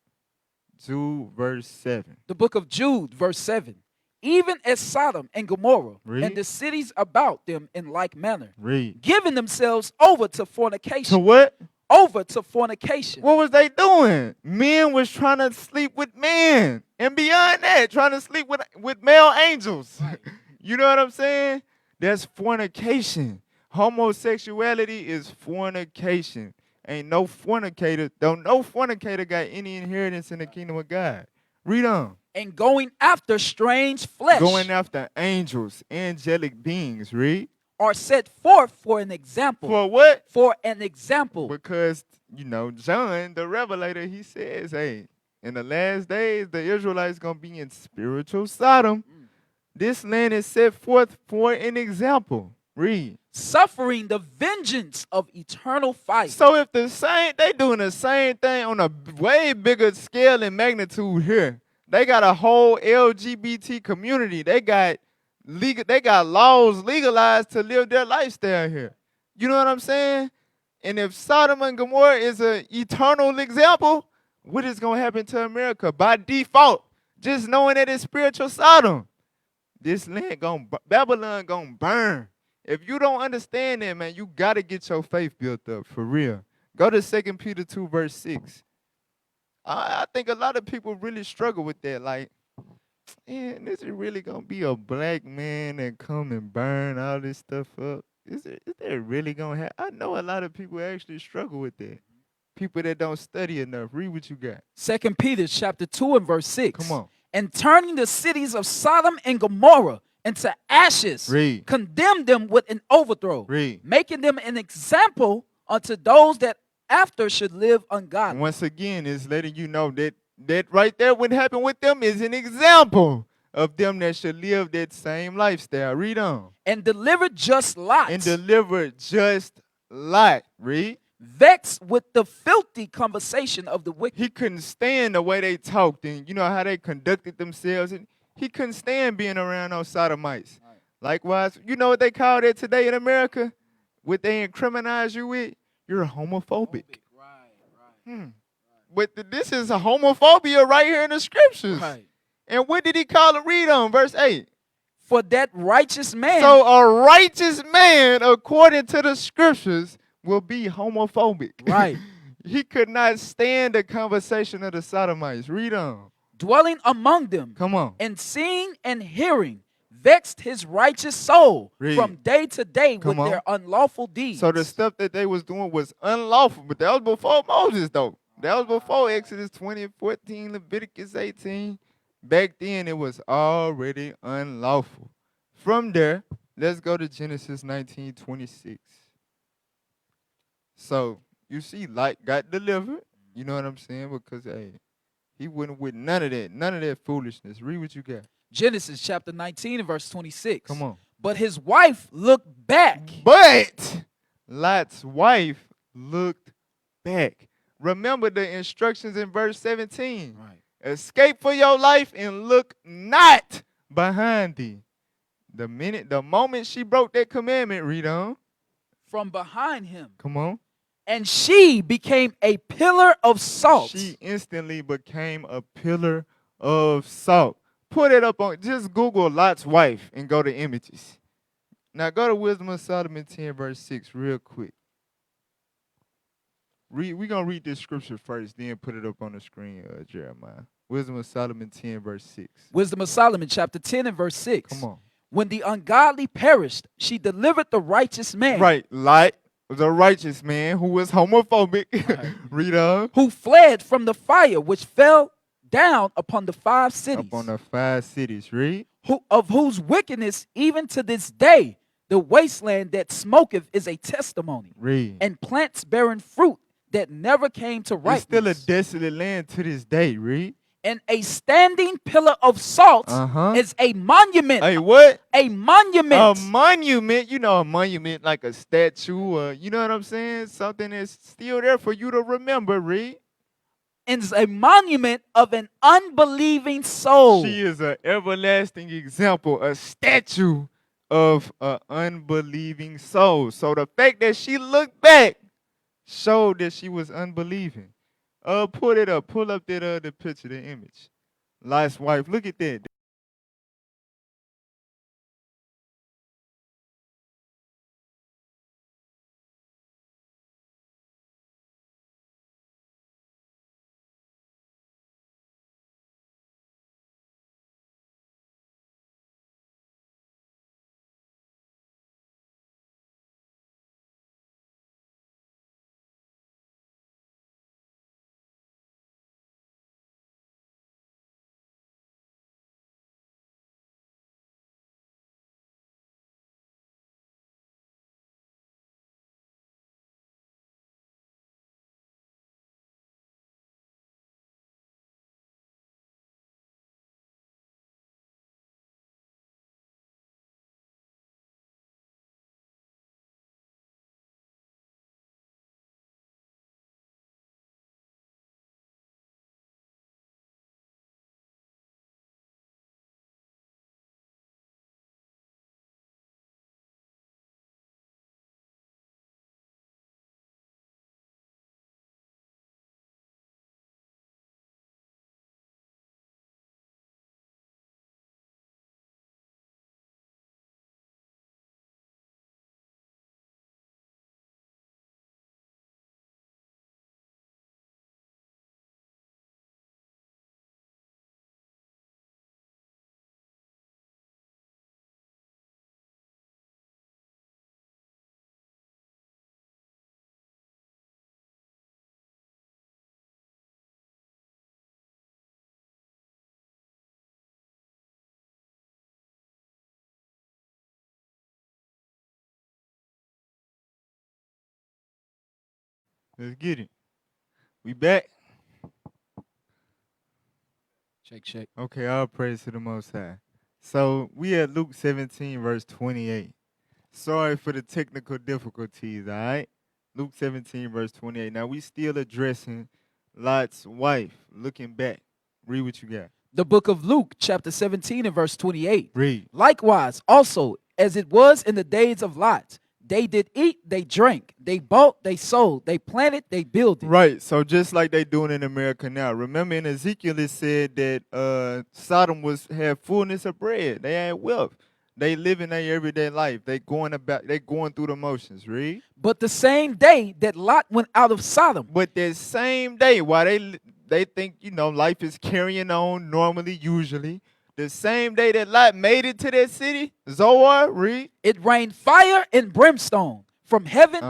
Jude verse 7. The book of Jude, verse 7. even as Sodom and Gomorrah Read. and the cities about them in like manner, Read. giving themselves over to To fornication. what? Over to fornication. What was they doing? Men was trying to sleep with men. And beyond that, trying to sleep with male angels. You know what I'm saying? That's fornication. Homosexuality is fornication. Ain't no fornicator. Don't no fornicator got any inheritance in the kingdom of God. Read on. And going after strange flesh Going after angels, angelic beings. Read. are set forth for an example. For what? For an example. Because, you know, John, the Revelator, he says, hey, in the last days, the Israelites going to be in spiritual Sodom. This land is set forth for an example. Read. Suffering the vengeance of eternal fire. So if they doing the same thing on a way bigger scale and magnitude here. They got a whole LGBT community. They got laws legalized to live their lifestyle here. You know what I'm saying? And if Sodom and Gomorrah is an eternal example, what is going to happen to America by default? Just knowing that it's spiritual Sodom. This land Babylon gonna burn. If you don't understand that, man, you got to get your faith built up, for real. Go to 2 Peter 2, verse 6. I think a lot of people really struggle with that. Like, man, is it really going to be a black man that come and burn all this stuff up? Is that really going to happen? I know a lot of people actually struggle with that. People that don't study enough. Read what you got. 2 Peter chapter 2 and verse 6. Come on. And turning the cities of Sodom and Gomorrah into ashes, Read. condemned them with an overthrow, Read. making them an example unto those that after should live ungodly. Once again, it's letting you know that right there, what happened with them is an example of them that should live that same lifestyle. Read on. And delivered just Lot, And delivered just Lot. Read. vexed with the filthy conversation of the wicked. He couldn't stand the way they talked and you know how they conducted themselves. And he couldn't stand being around those sodomites. Right. Likewise, you know what they call that today in America? What they incriminate you with? You're homophobic. But this is a homophobia right here in the scriptures. Right. And what did he call it? Read on verse 8. For that righteous man. So a righteous man, according to the scriptures, will be homophobic. Right. He could not stand the conversation of the sodomites. Read on. Dwelling among them. Come on. And seeing and hearing vexed his righteous soul Read. from day to day Come with on. their unlawful deeds. So the stuff that they was doing was unlawful, but that was before Moses, though. That was before Exodus 20 and 14, Leviticus 18. Back then, it was already unlawful. From there, let's go to Genesis 19:26. So you see, Lot got delivered. You know what I'm saying? Because hey, he wouldn't with none of that foolishness. Read what you got. Genesis chapter 19 and verse 26. Come on. But his wife looked back. But Lot's wife looked back. Remember the instructions in verse 17. Right. Escape for your life and look not behind thee. The moment she broke that commandment, read on. From behind him. Come on. And she became a pillar of salt. She instantly became a pillar of salt. Put it up on, just Google Lot's wife and go to images. Now go to Wisdom of Solomon 10 verse 6 real quick. We're going to read this scripture first, then put it up on the screen, Jeremiah. Wisdom of Solomon 10 verse 6. Wisdom of Solomon chapter 10 and verse 6. Come on. When the ungodly perished, she delivered the righteous man. Right, Lot was a righteous man who was homophobic. Right. Read on. Who fled from the fire which fell down upon the 5 cities. Up on the 5 cities. Read. Of whose wickedness even to this day the wasteland that smoketh is a testimony. Read. And plants bearing fruit that never came to ripeness. It's still a desolate land to this day. Read. And a standing pillar of salt is a monument. Hey, what? A monument. A monument. You know, a monument like a statue. You know what I'm saying? Something that's still there for you to remember. Read. And is a monument of an unbelieving soul. She is an everlasting example, a statue of an unbelieving soul. So the fact that she looked back showed that she was unbelieving. Pull it up. Pull up that the picture, the image. Lot's wife. Look at that. Let's get it. We back. Check. Okay, all praise to the Most High. So we at Luke 17, verse 28. Sorry for the technical difficulties, all right? Luke 17, verse 28. Now we still addressing Lot's wife, looking back. Read what you got. The book of Luke, chapter 17 and verse 28. Read. Likewise, also, as it was in the days of Lot, they did eat, they drank, they bought, they sold, they planted, they builded. Right, so just like they doing in America now. Remember in Ezekiel it said that Sodom had fullness of bread. They had wealth. They living their everyday life. They going through the motions. Read. But the same day that Lot went out of Sodom, But that same day, while they think, life is carrying on normally, usually, the same day that Lot made it to that city, Zoar, read. it rained fire and brimstone from heaven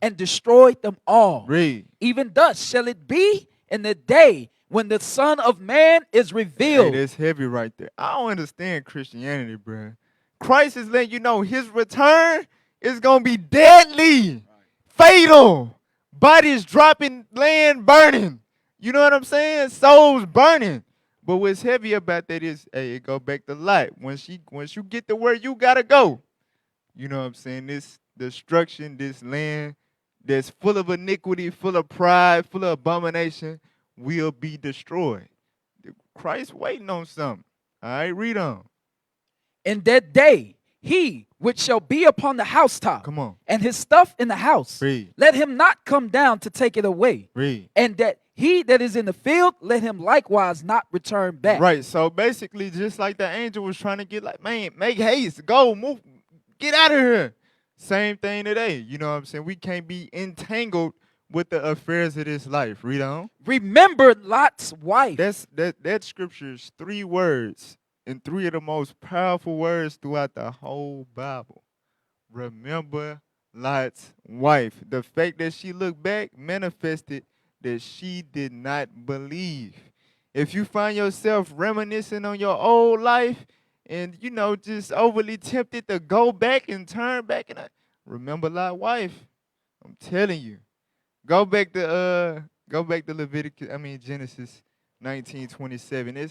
and destroyed them all. Read. Even thus shall it be in the day when the Son of Man is revealed. Hey, that's heavy right there. I don't understand Christianity, bro. Christ is letting you know his return is going to be deadly, fatal, bodies dropping, land burning. You know what I'm saying? Souls burning. But what's heavy about that is, hey, it go back to Lot. Once you get to where you got to go, you know what I'm saying? This destruction, this land that's full of iniquity, full of pride, full of abomination will be destroyed. Christ waiting on something. All right, read on. In that day, he which shall be upon the housetop, Come on. and his stuff in the house, Read. let him not come down to take it away. Read. And that he that is in the field, let him likewise not return back. Right, so basically just like the angel was trying to get like, man, make haste, go, move, get out of here. Same thing today, you know what I'm saying? We can't be entangled with the affairs of this life. Read on. Remember Lot's wife. That scripture is 3 words, and 3 of the most powerful words throughout the whole Bible. Remember Lot's wife. The fact that she looked back manifested that she did not believe. If you find yourself reminiscing on your old life and, just overly tempted to go back and turn back, and remember Lot's wife. I'm telling you. Go back to Genesis 19:27.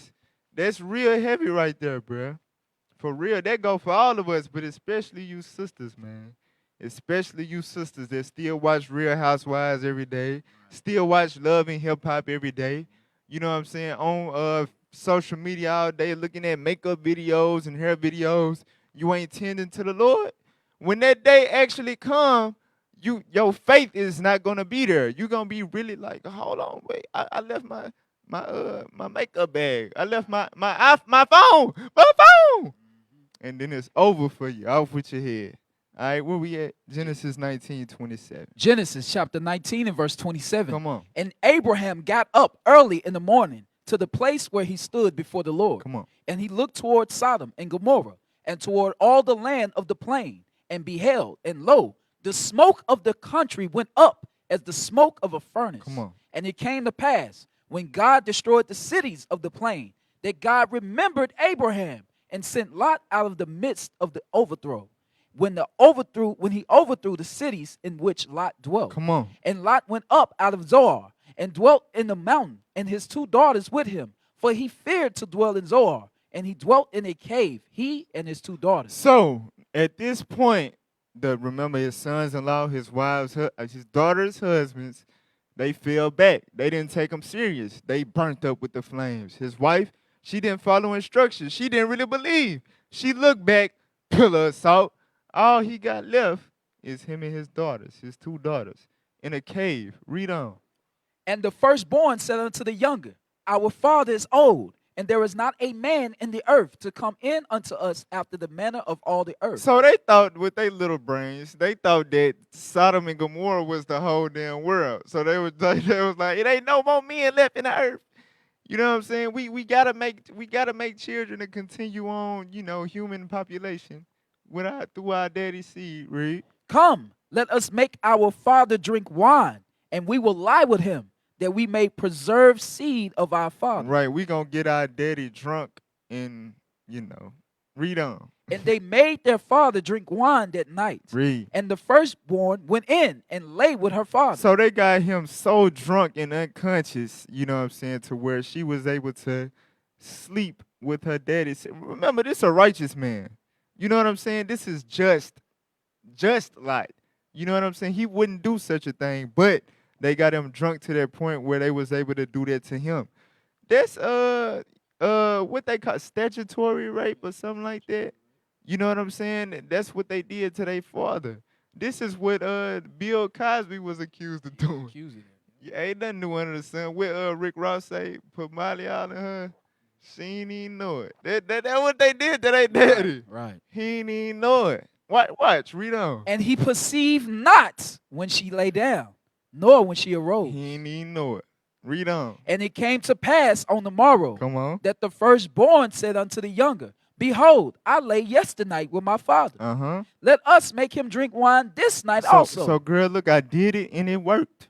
That's real heavy right there, bruh. For real, that go for all of us, but especially you sisters, man. Especially you sisters that still watch Real Housewives every day, still watch Love and Hip Hop every day. You know what I'm saying? On social media all day looking at makeup videos and hair videos. You ain't tending to the Lord. When that day actually come, your faith is not gonna be there. You're gonna be really like, hold on, wait, I left my makeup bag. I left my phone. And then it's over for you. Off with your head. All right, where we at? Genesis 19:27. Genesis chapter 19 and verse 27. Come on. And Abraham got up early in the morning to the place where he stood before the Lord. Come on. And he looked toward Sodom and Gomorrah and toward all the land of the plain and beheld, and lo, the smoke of the country went up as the smoke of a furnace. Come on. And it came to pass, when God destroyed the cities of the plain, that God remembered Abraham and sent Lot out of the midst of the overthrow. When he overthrew the cities in which Lot dwelt. Come on. And Lot went up out of Zoar and dwelt in the mountain, and his 2 daughters with him, for he feared to dwell in Zoar, and he dwelt in a cave, he and his 2 daughters. So at this point, remember his sons-in-law, his wives, his daughters' husbands, they fell back. They didn't take him serious. They burnt up with the flames. His wife, she didn't follow instructions. She didn't really believe. She looked back, pillar of salt. All he got left is him and his daughters, his 2 daughters, in a cave. Read on. And the firstborn said unto the younger, Our father is old, and there is not a man in the earth to come in unto us after the manner of all the earth. So they thought with their little brains, they thought that Sodom and Gomorrah was the whole damn world. So they was like, it ain't no more men left in the earth. You know what I'm saying? We gotta make children to continue on, human population through our daddy's seed. Read. Come, let us make our father drink wine, and we will lie with him, that we may preserve seed of our father. Right, we gonna get our daddy drunk and, read on. And they made their father drink wine that night. Read. And the firstborn went in and lay with her father. So they got him so drunk and unconscious, you know what I'm saying, to where she was able to sleep with her daddy. Remember, this is a righteous man. You know what I'm saying? This is just like, you know what I'm saying? He wouldn't do such a thing, but they got him drunk to that point where they was able to do that to him. That's what they call statutory rape or something like that. You know what I'm saying? That's what they did to their father. This is what Bill Cosby was accused of doing. Accusing him. Yeah, ain't nothing new under the sun. What Rick Ross say, put Molly out in her, she ain't even know it. That's what they did to their daddy. Right. He ain't even know it. Watch, read on. And he perceived not when she lay down, nor when she arose. He ain't even know it. Read on. And it came to pass on the morrow Come on. that the firstborn said unto the younger, Behold, I lay yesternight with my father. Uh-huh. Let us make him drink wine this night also. So, girl, look, I did it and it worked.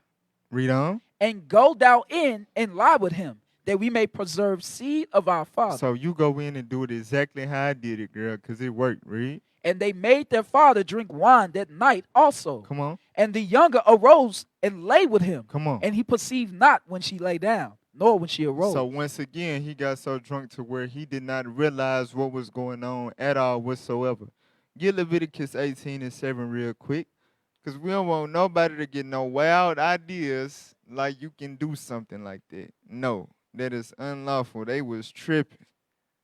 Read on. And go thou in and lie with him, that we may preserve seed of our father. So you go in and do it exactly how I did it, girl, because it worked. Read. And they made their father drink wine that night also. Come on. And the younger arose and lay with him. Come on. And he perceived not when she lay down, nor when she arose. So once again, he got so drunk to where he did not realize what was going on at all whatsoever. Get Leviticus 18:7 real quick, because we don't want nobody to get no wild ideas like you can do something like that. No, that is unlawful. They was tripping.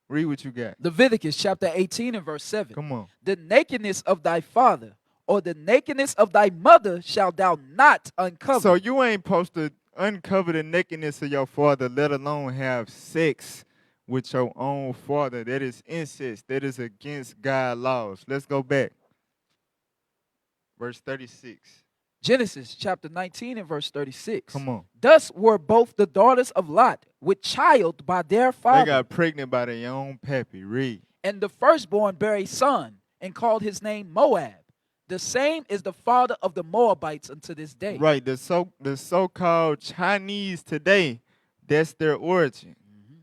Read what you got. Leviticus chapter 18 and verse 7. Come on. The nakedness of thy father or the nakedness of thy mother shalt thou not uncover. So you ain't supposed to uncover the nakedness of your father, let alone have sex with your own father. That is incest. That is against God's laws. Let's go back. Verse 36. Genesis chapter 19 and verse 36. Come on. Thus were both the daughters of Lot with child by their father. They got pregnant by their own pappy. Read. And the firstborn bare a son and called his name Moab. The same is the father of the Moabites unto this day. Right. The so-called Chinese today, that's their origin.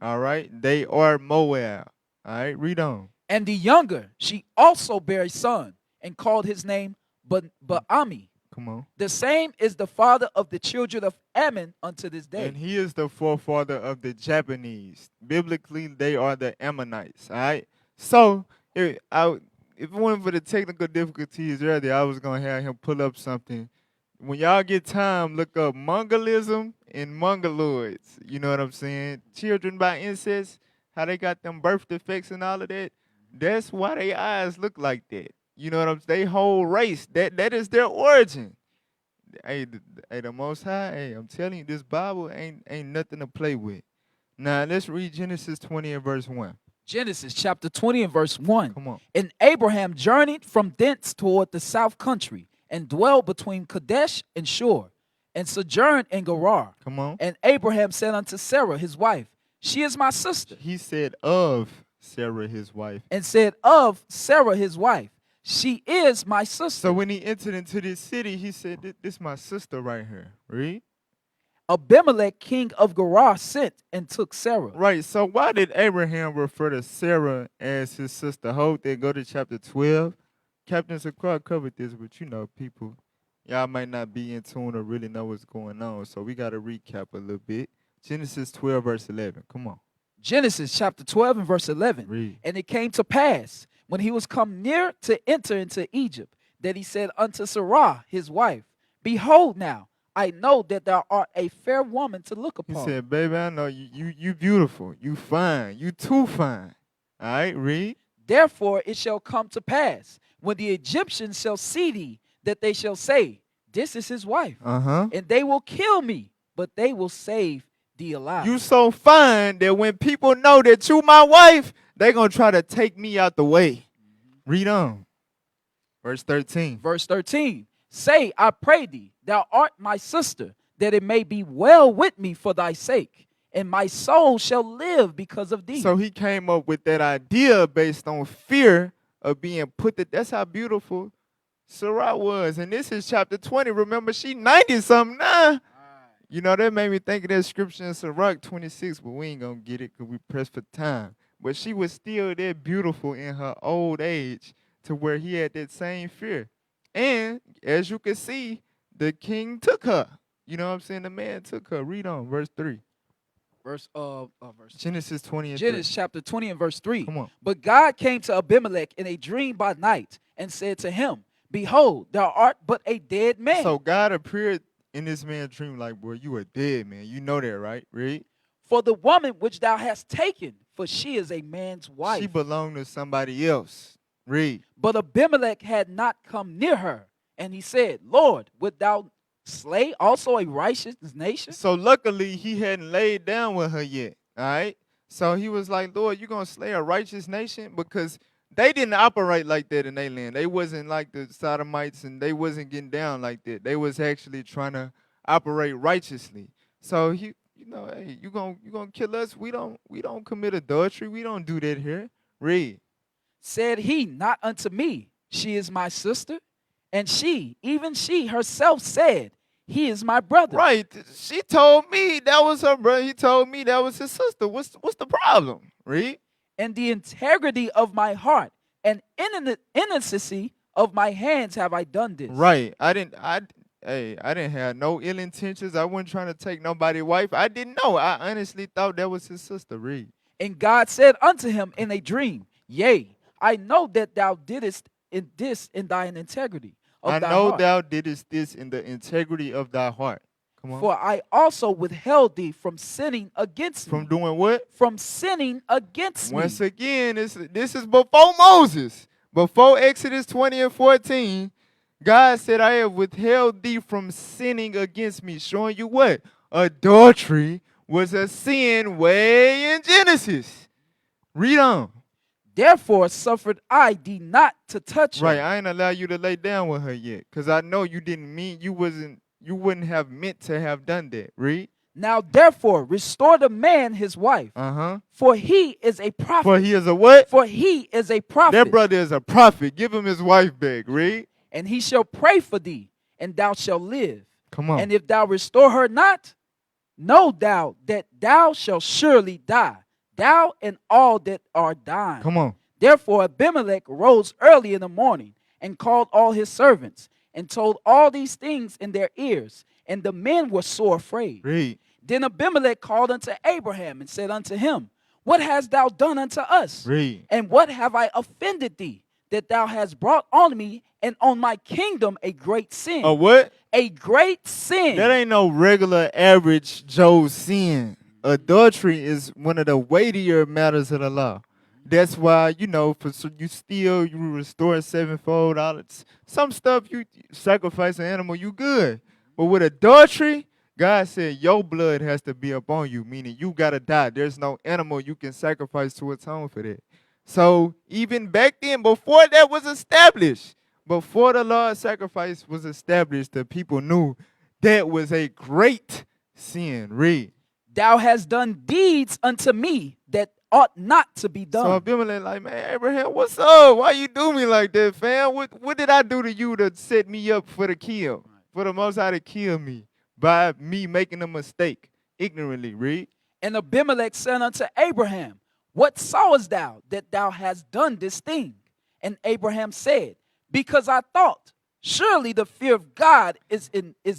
All right. They are Moab. All right. Read on. And the younger, she also bare a son and called his name Baami. Come on. The same is the father of the children of Ammon unto this day. And he is the forefather of the Japanese. Biblically, they are the Ammonites. All right. So if it wasn't for the technical difficulties earlier, I was gonna have him pull up something. When y'all get time, look up Mongolism and Mongoloids. You know what I'm saying? Children by incest, how they got them birth defects and all of that. That's why their eyes look like that. You know what I'm saying? They whole race. That is their origin. Hey, the Most High, hey, I'm telling you, this Bible ain't nothing to play with. Now, let's read Genesis 20 and verse 1. Genesis chapter 20 and verse 1. Come on. And Abraham journeyed from thence toward the south country and dwelled between Kadesh and Shur and sojourned in Gerar. Come on. And Abraham said unto Sarah, his wife, She is my sister. He said of Sarah, his wife. And said of Sarah, his wife, She is my sister. So when he entered into this city, he said, This is my sister right here. Read. Abimelech, king of Gerar, sent and took Sarah. Right. So why did Abraham refer to Sarah as his sister? Hold there. Go to chapter 12. Captain Sakar covered this, but you know, people, y'all might not be in tune or really know what's going on. So we got to recap a little bit. Genesis 12, verse 11. Come on. Genesis chapter 12 and verse 11. Read. And it came to pass, when he was come near to enter into Egypt, that he said unto Sarah, his wife, Behold now, I know that thou art a fair woman to look He upon. said, baby, I know you beautiful. You fine. You too fine. All right, read. Therefore it shall come to pass, when the Egyptians shall see thee, that they shall say, This is his wife. Uh-huh. And they will kill me, but they will save thee alive. You so fine that when people know that you my wife, they going to try to take me out the way. Read on. Verse 13. Verse 13. Say, I pray thee, thou art my sister, that it may be well with me for thy sake, and my soul shall live because of thee. So he came up with that idea based on fear of being put to, that's how beautiful Sarah was. And this is chapter 20. Remember, she 90-something now. You know, that made me think of that scripture in Sirach 26, but we ain't going to get it because we pressed for time. but she was still that beautiful in her old age to where he had that same fear. And as you can see, the king took her. You know what I'm saying? The man took her. Read on, verse 3. Verse Genesis 20 and Genesis 3. chapter 20 and verse 3. Come on. But God came to Abimelech in a dream by night and said to him, Behold, thou art but a dead man. So God appeared in this man's dream like, boy, you are dead, man. You know that, right? Read. For the woman which thou hast taken, for she is a man's wife. She belonged to somebody else. Read. But Abimelech had not come near her. And he said, Lord, wilt thou slay also a righteous nation? So luckily he hadn't laid down with her yet. All right. So he was like, Lord, you gonna slay a righteous nation? Because they didn't operate like that in their land. They wasn't like the Sodomites, and they wasn't getting down like that. They was actually trying to operate righteously. So he, hey, you gonna kill us? We don't commit adultery. We don't do that here. Read. Said he, not unto me, she is my sister. And she, even she herself said, he is my brother. Right. She told me that was her brother. He told me that was his sister. What's the problem? Read. And the integrity of my heart and innocency of my hands have I done this. Right. I didn't have no ill intentions. I wasn't trying to take nobody's wife. I didn't know. I honestly thought that was his sister. Read. And God said unto him in a dream, Yea, I know that thou didst in this in thine integrity of I thy know heart. thou didst this in the integrity of thy heart. Come on. For I also withheld thee from sinning against From me. doing what? From sinning against Once me. again, this is before Moses. Before Exodus 20 and 14, God said, I have withheld thee from sinning against me. Showing you what? Adultery was a sin way in Genesis. Read on. Therefore suffered I thee not to touch her. Right, I ain't allow you to lay down with her yet. Because I know you didn't mean, you wouldn't have meant to have done that. Read. Now therefore restore the man his wife. Uh-huh. For he is a prophet. For he is a what? For he is a prophet. That brother is a prophet. Give him his wife back. Read. And he shall pray for thee, and thou shalt live. Come on. And if thou restore her not, know thou that thou shalt surely die, thou and all that are thine. Come on. Therefore Abimelech rose early in the morning, and called all his servants, and told all these things in their ears. And the men were sore afraid. Read. Then Abimelech called unto Abraham, and said unto him, What hast thou done unto us? Read. And what have I offended thee, that thou hast brought on me and on my kingdom a great sin? A what? A great sin. That ain't no regular average Joe sin. Adultery is one of the weightier matters of the law. That's why, for you steal, you restore sevenfold. Some stuff, you sacrifice an animal, you good. But with adultery, God said your blood has to be upon you, meaning you got to die. There's no animal you can sacrifice to atone for that. So even back then, before that was established, before the law of sacrifice was established, the people knew that was a great sin. Read. Thou hast done deeds unto me that ought not to be done. So Abimelech like, man, Abraham, what's up? Why you do me like that, fam? What did I do to you to set me up for the kill? For the Most High to kill me by me making a mistake ignorantly. Read. And Abimelech said unto Abraham, What sawest thou that thou hast done this thing? And Abraham said, Because I thought, surely the fear of God is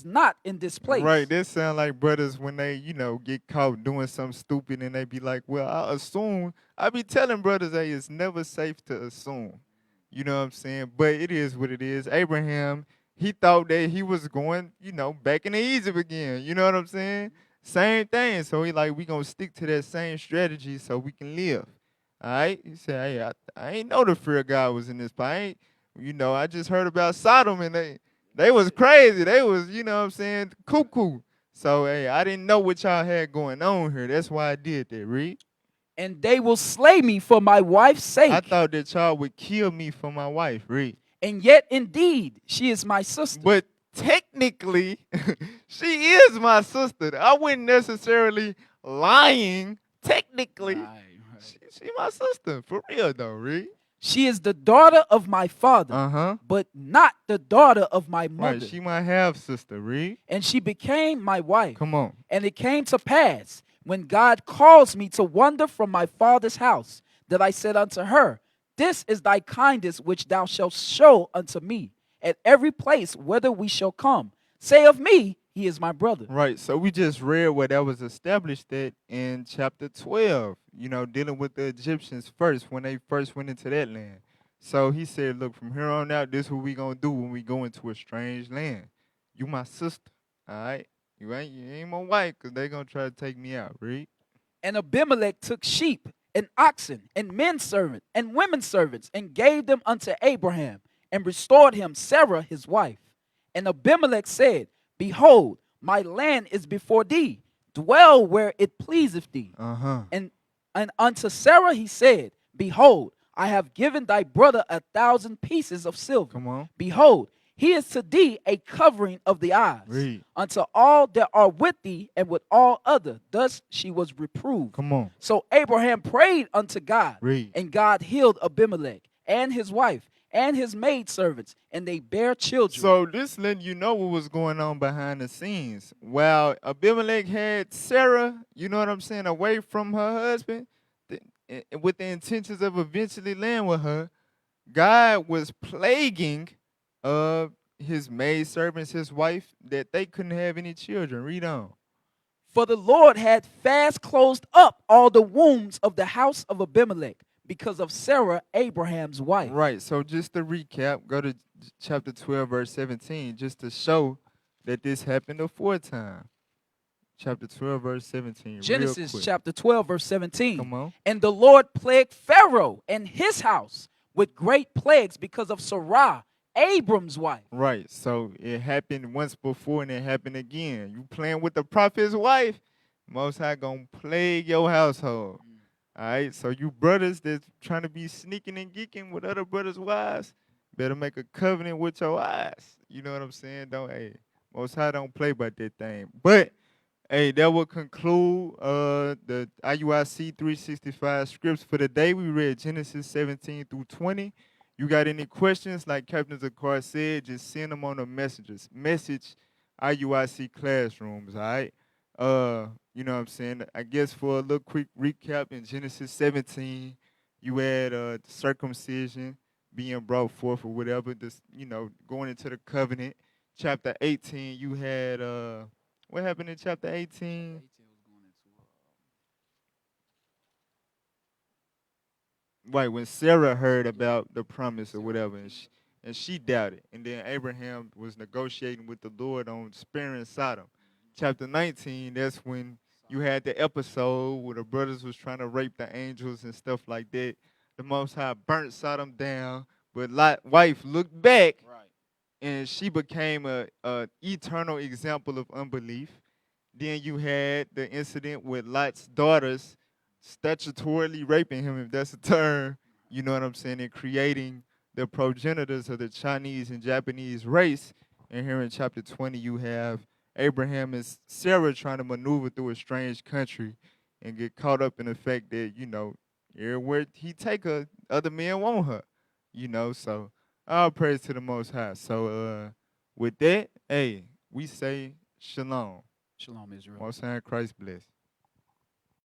not in this place. Right. That sound like brothers when they, get caught doing something stupid and they be like, well, I assume. I be telling brothers, hey, it's never safe to assume. You know what I'm saying? But it is what it is. Abraham, he thought that he was going, back into Egypt again. You know what I'm saying? Same thing. So he like, we going to stick to that same strategy so we can live. All right? He said, hey, I ain't know the fear of God was in this place. I just heard about Sodom and they was crazy. They was, cuckoo. So, hey, I didn't know what y'all had going on here. That's why I did that. Read. And they will slay me for my wife's sake. I thought that y'all would kill me for my wife. Read. And yet, indeed, she is my sister. But technically, she is my sister. I wasn't necessarily lying. Technically, she my sister. For real, though. Read. She is the daughter of my father, Uh-huh. but not the daughter of my mother. Right, she my half-sister. Read. And she became my wife. Come on. And it came to pass, when God caused me to wander from my father's house, that I said unto her, This is thy kindness which thou shalt show unto me at every place whither we shall come. Say of me, he is my brother. Right. So we just read where that was established at in chapter 12, dealing with the Egyptians first when they first went into that land. So he said, look, from here on out, this is what we going to do when we go into a strange land. You my sister, all right? You ain't my wife because they going to try to take me out, read. And Abimelech took sheep and oxen and men servants and women servants and gave them unto Abraham and restored him Sarah his wife. And Abimelech said, Behold, my land is before thee. Dwell where it pleaseth thee. And unto Sarah he said, Behold, I have given thy brother 1,000 pieces of silver. Come on. Behold, he is to thee a covering of the eyes. Read. Unto all that are with thee and with all other. Thus she was reproved. Come on. So Abraham prayed unto God. Read. And God healed Abimelech and his wife and his maidservants, and they bare children. So this letting you know what was going on behind the scenes. While Abimelech had Sarah, you know what I'm saying, away from her husband, with the intentions of eventually laying with her, God was plaguing his maidservants, his wife, that they couldn't have any children. Read on. For the Lord had fast closed up all the wombs of the house of Abimelech because of Sarah, Abraham's wife. Right. So just to recap, go to chapter 12, verse 17, just to show that this happened aforetime. Chapter 12, verse 17. Genesis chapter 12, verse 17. Come on. And the Lord plagued Pharaoh and his house with great plagues because of Sarah, Abram's wife. Right. So it happened once before and it happened again. You playing with the prophet's wife, Most High gonna plague your household. All right. So you brothers that's trying to be sneaking and geeking with other brothers' wives, better make a covenant with your eyes. You know what I'm saying? Most High don't play about that thing. But hey, that will conclude the IUIC 365 scripts for the day. We read Genesis 17 through 20. You got any questions, like Captain Zakar said, just send them on the message IUIC classrooms, all right? You know what I'm saying? I guess for a little quick recap, in Genesis 17, you had circumcision being brought forth or whatever, going into the covenant. Chapter 18, you had, what happened in chapter 18? Right, when Sarah heard about the promise or whatever, and she doubted. And then Abraham was negotiating with the Lord on sparing Sodom. Chapter 19, that's when you had the episode where the brothers was trying to rape the angels and stuff like that. The Most High burnt Sodom down, but Lot's wife looked back, and she became a eternal example of unbelief. Then you had the incident with Lot's daughters statutorily raping him, if that's a term, you know what I'm saying, and creating the progenitors of the Chinese and Japanese race. And here in chapter 20, you have Abraham and Sarah trying to maneuver through a strange country and get caught up in the fact that, everywhere he take her, other men want her, so all praise to the Most High. So with that, hey, we say shalom. Shalom, Israel. Most High Christ bless.